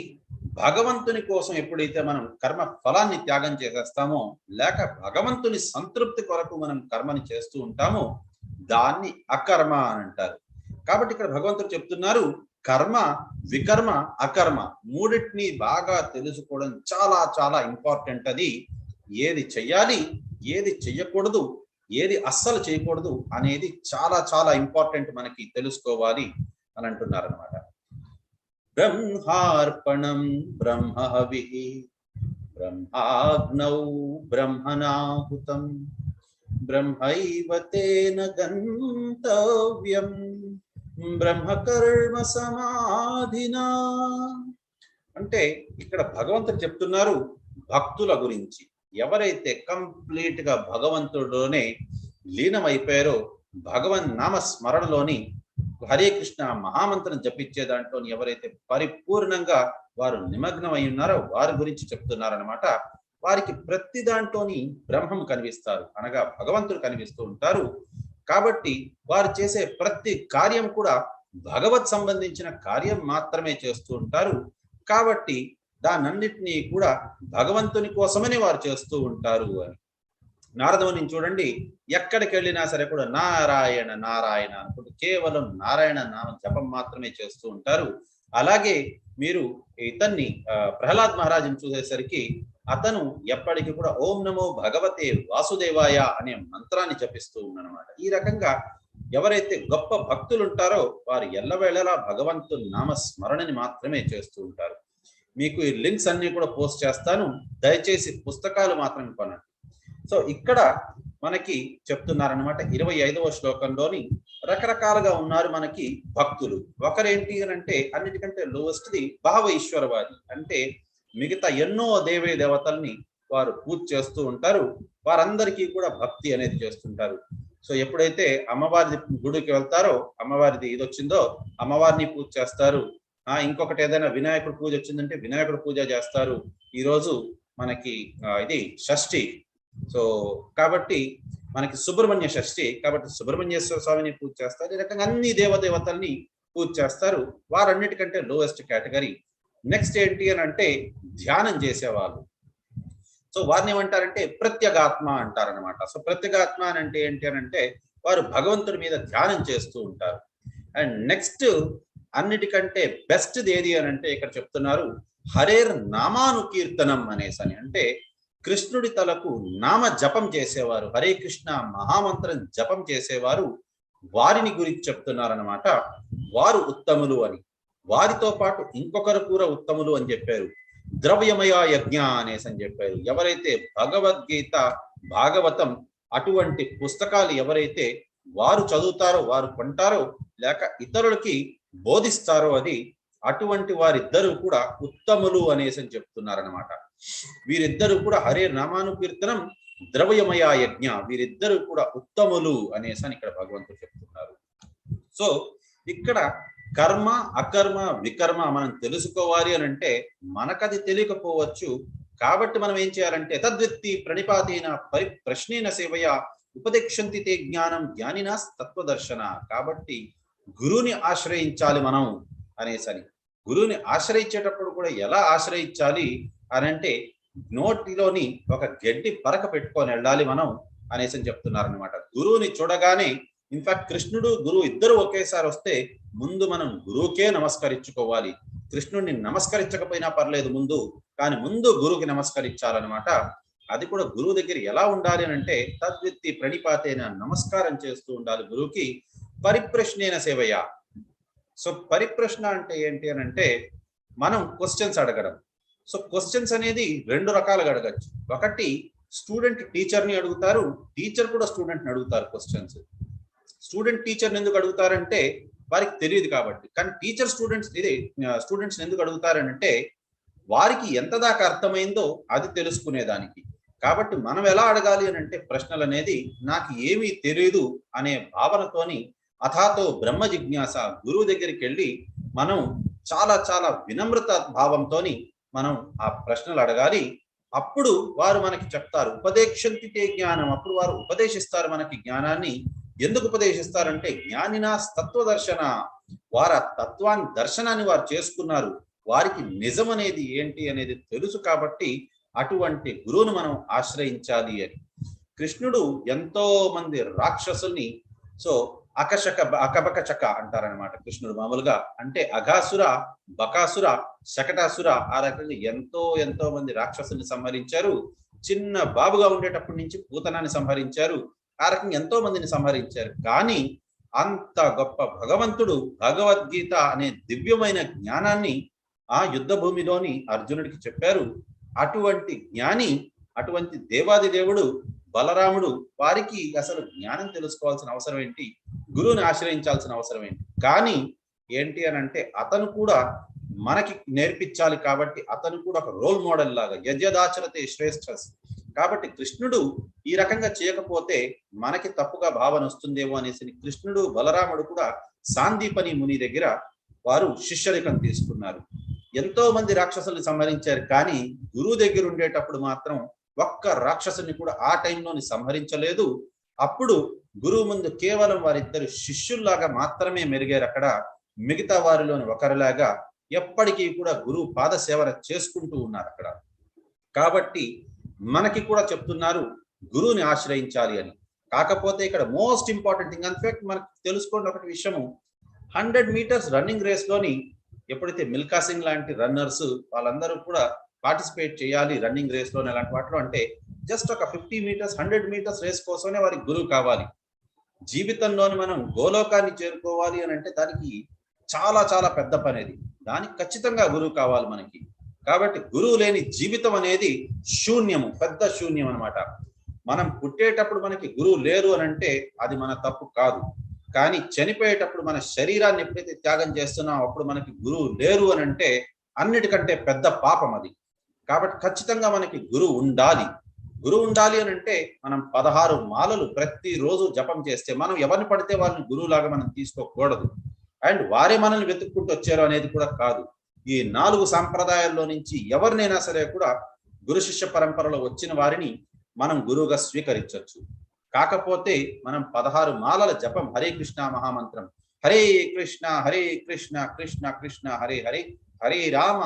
భగవంతుని కోసం ఎప్పుడైతే మనం కర్మ ఫలాన్ని త్యాగం చేసేస్తామో, లేక భగవంతుని సంతృప్తి కొరకు మనం కర్మని చేస్తూ ఉంటామో దాన్ని అకర్మ అని అంటారు. కాబట్టి ఇక్కడ భగవంతుడు చెప్తున్నారు కర్మ, వికర్మ, అకర్మ మూడింటిని బాగా తెలుసుకోవడం చాలా చాలా ఇంపార్టెంట్. అది ఏది చెయ్యాలి, ఏది చెయ్యకూడదు, ఏది అస్సలు చేయకూడదు అనేది చాలా చాలా ఇంపార్టెంట్ మనకి తెలుసుకోవాలి అని అంటున్నారు అనమాట. బ్రహ్మార్పణం బ్రహ్మహవిః బ్రహ్మాగ్నౌ బ్రహ్మణాహుతం బ్రహ్మైవ తేన గంతవ్యం బ్రహ్మకర్మ సమాధినా అంటే ఇక్కడ భగవంతుడు చెప్తున్నారు భక్తుల గురించి. ఎవరైతే కంప్లీట్ గా భగవంతుడిలోనే లీనమైపోయారో, భగవన్ నామ స్మరణలోని హరే కృష్ణ మహామంత్రం జపించే దాంట్లో ఎవరైతే పరిపూర్ణంగా వారు నిమగ్నమై ఉన్నారో వారి గురించి చెప్తున్నారనమాట. వారికి ప్రతి దాంట్లోని బ్రహ్మం కనిపిస్తారు, అనగా భగవంతుడు కనిపిస్తూ ఉంటారు. కాబట్టి వారు చేసే ప్రతి కార్యం కూడా భగవత్ సంబంధించిన కార్యం మాత్రమే చేస్తూ ఉంటారు. కాబట్టి దానన్నిటినీ కూడా భగవంతుని కోసమని వారు చేస్తూ ఉంటారు అని. నారదముని చూడండి, ఎక్కడికి వెళ్ళినా సరే కూడా నారాయణ నారాయణ అనుకుంటూ కేవలం నారాయణ నామ జపం మాత్రమే చేస్తూ ఉంటారు. అలాగే మీరు ఇతన్ని ప్రహ్లాద్ మహారాజుని చూసేసరికి అతను ఎప్పటికీ కూడా ఓం నమో భగవతే వాసుదేవాయ అనే మంత్రాన్ని జపిస్తూ ఉన్నారన్నమాట. ఈ రకంగా ఎవరైతే గొప్ప భక్తులు ఉంటారో వారు ఎల్లవేళలా భగవంతుని నామ స్మరణని మాత్రమే చేస్తూ ఉంటారు. మీకు ఈ లింక్స్ అన్ని కూడా పోస్ట్ చేస్తాను, దయచేసి పుస్తకాలు మాత్రం కొనండి. సో ఇక్కడ మనకి చెప్తున్నారనమాట 25వ శ్లోకంలోని రకరకాలుగా ఉన్నారు మనకి భక్తులు. ఒకరేంటి అని అంటే అన్నిటికంటే లోవెస్ట్ది భావ ఈశ్వరవాది, అంటే మిగతా ఎన్నో దేవీ దేవతల్ని వారు పూజ చేస్తూ ఉంటారు, వారందరికీ కూడా భక్తి అనేది చేస్తుంటారు. సో ఎప్పుడైతే అమ్మవారి గుడికి వెళ్తారో, అమ్మవారిది ఇది వచ్చిందో అమ్మవారిని పూజ చేస్తారు. ఇంకొకటి ఏదైనా వినాయకుడి పూజ వచ్చిందంటే వినాయకుడి పూజ చేస్తారు. ఈరోజు మనకి ఇది షష్ఠి, సో కాబట్టి మనకి సుబ్రహ్మణ్య షష్ఠి, కాబట్టి సుబ్రహ్మణ్యేశ్వర స్వామిని పూజ చేస్తారు. ఈ రకంగా అన్ని దేవదేవతల్ని పూజ చేస్తారు. వారన్నిటికంటే లోయెస్ట్ కేటగిరీ. నెక్స్ట్ ఏంటి అని అంటే ధ్యానం చేసేవాళ్ళు. సో వారిని ఏమంటారంటే ప్రత్యేగాత్మ అంటారనమాట. సో ప్రత్యేగాత్మ అని అంటే ఏంటి అని అంటే వారు భగవంతుడి మీద ధ్యానం చేస్తూ ఉంటారు. అండ్ నెక్స్ట్ అన్నిటికంటే బెస్ట్ ఏది అని అంటే ఇక్కడ చెప్తున్నారు హరేర్ నామానుకీర్తనం అనేసి అని, అంటే కృష్ణుడి తలకు నామ జపం చేసేవారు, హరే కృష్ణ మహామంత్రం జపం చేసేవారు, వారిని గురించి చెప్తున్నారనమాట. వారు ఉత్తములు అని, వారితో పాటు ఇంకొకరు కూడా ఉత్తములు అని చెప్పారు. ద్రవ్యమయ యజ్ఞ అనేసి అని చెప్పారు. ఎవరైతే భగవద్గీత భాగవతం అటువంటి పుస్తకాలు ఎవరైతే వారు చదువుతారో, వారు కొంటారో, లేక ఇతరులకి బోధిస్తారో అది అటువంటి వారిద్దరూ కూడా ఉత్తములు అనేసి అని చెప్తున్నారనమాట. వీరిద్దరూ కూడా హరే నామానుకీర్తనం ద్రవ్యమయ యజ్ఞ, వీరిద్దరూ కూడా ఉత్తములు అనేసి అని ఇక్కడ భగవంతుడు చెప్తున్నారు. సో ఇక్కడ కర్మ అకర్మ వికర్మ మనం తెలుసుకోవాలి అని అంటే మనకది తెలియకపోవచ్చు. కాబట్టి మనం ఏం చేయాలంటే తద్విత్తి ప్రణిపాతేన ప్రశ్నేన సేవయ ఉపదేక్షంతి తే జ్ఞానం జ్ఞానినా తత్వదర్శన. కాబట్టి గురువుని ఆశ్రయించాలి మనం అనేసని. గురువుని ఆశ్రయించేటప్పుడు కూడా ఎలా ఆశ్రయించాలి అని అంటే నోటిలోని ఒక గడ్డి పరక పెట్టుకొని వెళ్ళాలి మనం అనేసి చెప్తున్నారు అనమాట. గురువుని చూడగానే, ఇన్ఫాక్ట్ కృష్ణుడు గురువు ఇద్దరు ఒకేసారి వస్తే ముందు మనం గురువుకే నమస్కరించుకోవాలి. కృష్ణుడిని నమస్కరించకపోయినా పర్లేదు ముందు, కానీ ముందు గురువుకి నమస్కరించాలన్నమాట. అది కూడా గురువు దగ్గర ఎలా ఉండాలి అని అంటే తద్విత్తి ప్రణిపాతేన నమస్కారం చేస్తూ ఉండాలి గురువుకి. పరిప్రశ్నేన సేవయ. సో పరిప్రశ్న అంటే ఏంటి అని అంటే మనం క్వశ్చన్స్ అడగడం. సో క్వశ్చన్స్ అనేది రెండు రకాలుగా అడగచ్చు. ఒకటి స్టూడెంట్ టీచర్ని అడుగుతారు, టీచర్ కూడా స్టూడెంట్ని అడుగుతారు క్వశ్చన్స్. స్టూడెంట్ టీచర్ని ఎందుకు అడుగుతారంటే వారికి తెలియదు కాబట్టి. కానీ టీచర్ స్టూడెంట్స్ ఎందుకు అడుగుతారంటే వారికి ఎంత దాకా అర్థమైందో అది తెలుసుకునేదానికి. కాబట్టి మనం ఎలా అడగాలి అని అంటే ప్రశ్నలు అనేది నాకు ఏమీ తెలియదు అనే భావనతోని, అథాతో బ్రహ్మ జిజ్ఞాస, గురువు దగ్గరికి వెళ్ళి మనం చాలా చాలా వినమ్రత భావంతోని మనం ఆ ప్రశ్నలు అడగాలి. అప్పుడు వారు మనకి చెప్తారు ఉపదేక్షంతి తే జ్ఞానం, అప్పుడు వారు ఉపదేశిస్తారు మనకి జ్ఞానాన్ని. ఎందుకు ఉపదేశిస్తారంటే జ్ఞానినా తత్వదర్శన, వారు ఆ తత్వాన్ని దర్శనాన్ని వారు చేసుకున్నారు, వారికి నిజం అనేది ఏంటి అనేది తెలుసు. కాబట్టి అటువంటి గురువును మనం ఆశ్రయించాలి అని. కృష్ణుడు ఎంతో మంది రాక్షసుల్ని, సో అకబకచక అంటారనమాట కృష్ణుడు మామూలుగా, అంటే అఘాసుర, బకాసుర, శకటాసుర, ఆ రకంగా ఎంతో మంది రాక్షసుల్ని సంహరించారు. చిన్న బాబుగా ఉండేటప్పటి నుంచి పూతనాన్ని సంహరించారు. ఆ రకంగా ఎంతో మందిని సంహరించారు. కానీ అంత గొప్ప భగవంతుడు భగవద్గీత అనే దివ్యమైన జ్ఞానాన్ని ఆ యుద్ధ భూమిలోని అర్జునుడికి చెప్పారు. అటువంటి జ్ఞాని, అటువంటి దేవాది దేవుడు బలరాముడు, వారికి అసలు జ్ఞానం తెలుసుకోవాల్సిన అవసరం ఏంటి, గురువుని ఆశ్రయించాల్సిన అవసరం ఏంటి? కానీ ఏంటి అని అంటే అతను కూడా మనకి నేర్పించాలి. కాబట్టి అతను కూడా ఒక రోల్ మోడల్ లాగా, యజ్ఞదాచరతే శ్రేష్ఠస్. కాబట్టి కృష్ణుడు ఈ రకంగా చేయకపోతే మనకి తప్పుగా భావన వస్తుందేమో అనేసి కృష్ణుడు బలరాముడు కూడా సాందీపని ముని దగ్గర వారు శిష్యరికం తీసుకున్నారు. ఎంతో మంది రాక్షసుల్ని సంహరించారు. కానీ గురువు దగ్గర ఉండేటప్పుడు మాత్రం ఒక్క రాక్షసుని కూడా ఆ టైంలోని సంహరించలేదు. అప్పుడు గురువు ముందు కేవలం వారిద్దరు శిష్యుల్లాగా మాత్రమే మెరిగారు. అక్కడ మిగతా వారిలోని ఒకరిలాగా ఎప్పటికీ కూడా గురువు పాద సేవన చేసుకుంటూ ఉన్నారు అక్కడ. కాబట్టి మనకి కూడా చెప్తున్నారు గురువుని ఆశ్రయించాలి అని. కాకపోతే ఇక్కడ మోస్ట్ ఇంపార్టెంట్ థింగ్, ఇన్ఫాక్ట్ మనకు తెలుసుకోండి ఒకటి విషయము, 100 మీటర్స్ రన్నింగ్ రేస్ లోని ఎప్పుడైతే మిల్కా సింగ్ లాంటి రన్నర్స్ వాళ్ళందరూ కూడా పార్టిసిపేట్ చేయాలి రన్నింగ్ రేస్ లోని అలాంటి వాటిలో, అంటే జస్ట్ ఒక 50 మీటర్స్ 100 మీటర్స్ రేస్ కోసమే వారికి గురువు కావాలి. జీవితంలోని మనం గోలోకాన్ని చేరుకోవాలి అని అంటే దానికి చాలా చాలా పెద్ద పని అది. దానికి ఖచ్చితంగా గురువు కావాలి మనకి. కాబట్టి గురువు లేని జీవితం అనేది శూన్యము, పెద్ద శూన్యం అన్నమాట. మనం పుట్టేటప్పుడు మనకి గురువు లేరు అని అంటే అది మన తప్పు కాదు. కానీ చనిపోయేటప్పుడు మన శరీరాన్ని ఎప్పుడైతే త్యాగం చేస్తున్నామో అప్పుడు మనకి గురువు లేరు అని అంటే అన్నిటికంటే పెద్ద పాపం అది. కాబట్టి ఖచ్చితంగా మనకి గురువు ఉండాలి. గురువు ఉండాలి అని అంటే మనం 16 మాలలు ప్రతిరోజు జపం చేస్తే, మనం ఎవరిని పడితే వాళ్ళని గురువులాగా మనం తీసుకోకూడదు. అండ్ వారే మనల్ని వెతుక్కుంటూ వచ్చారు అనేది కూడా కాదు. ఈ 4 సాంప్రదాయాల్లో నుంచి ఎవరినైనా సరే కూడా గురు శిష్య పరంపరలో వచ్చిన వారిని మనం గురువుగా స్వీకరించవచ్చు. కాకపోతే మనం 16 మాలల జపం, హరే కృష్ణ మహామంత్రం, హరే కృష్ణ కృష్ణ కృష్ణ హరే హరే, హరే రామ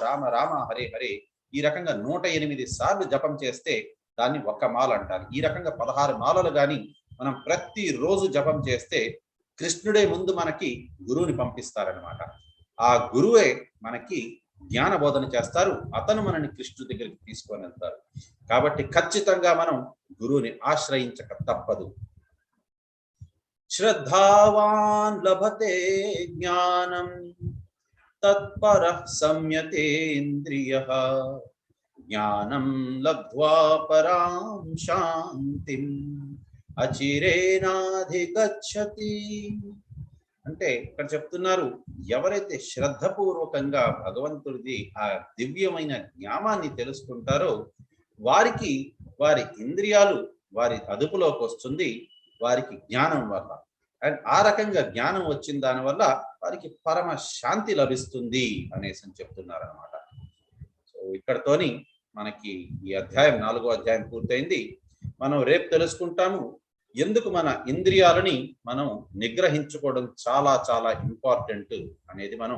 రామ రామ హరే హరే, ఈ రకంగా 108 సార్లు జపం చేస్తే దాన్ని ఒక్క మాల అంటారు. ఈ రకంగా 16 మాలలు కానీ మనం ప్రతిరోజు జపం చేస్తే కృష్ణుడే ముందు మనకి గురువుని పంపిస్తారనమాట. ఆ గురువే మనకి జ్ఞాన బోధన చేస్తారు, అతను మనని కృష్ణుడి దగ్గరికి తీసుకొని వెళ్తారు. కాబట్టి ఖచ్చితంగా మనం గురువుని ఆశ్రయించక తప్పదు. శ్రద్ధావాన్ లభతే జ్ఞానం తత్పరః సంయతేంద్రియః, జ్ఞానం లబ్ధ్వా పరాం శాంతిం అచిరేనాధిగచ్చతి. అంటే ఇక్కడ చెప్తున్నారు, ఎవరైతే శ్రద్ధపూర్వకంగా భగవంతుడిది ఆ దివ్యమైన జ్ఞానాన్ని తెలుసుకుంటారో వారికి వారి ఇంద్రియాలు వారి అదుపులోకి వస్తుంది, వారికి జ్ఞానం వల్ల. అండ్ ఆ రకంగా జ్ఞానం వచ్చిన దాని వల్ల వారికి పరమ శాంతి లభిస్తుంది అనేసి చెప్తున్నారు అనమాట. సో ఇక్కడతోని మనకి ఈ అధ్యాయం 4వ అధ్యాయం పూర్తయింది. మనం రేపు తెలుసుకుంటాము ఎందుకు మన ఇంద్రియాలని మనం నిగ్రహించుకోవడం చాలా చాలా ఇంపార్టెంట్ అనేది మనం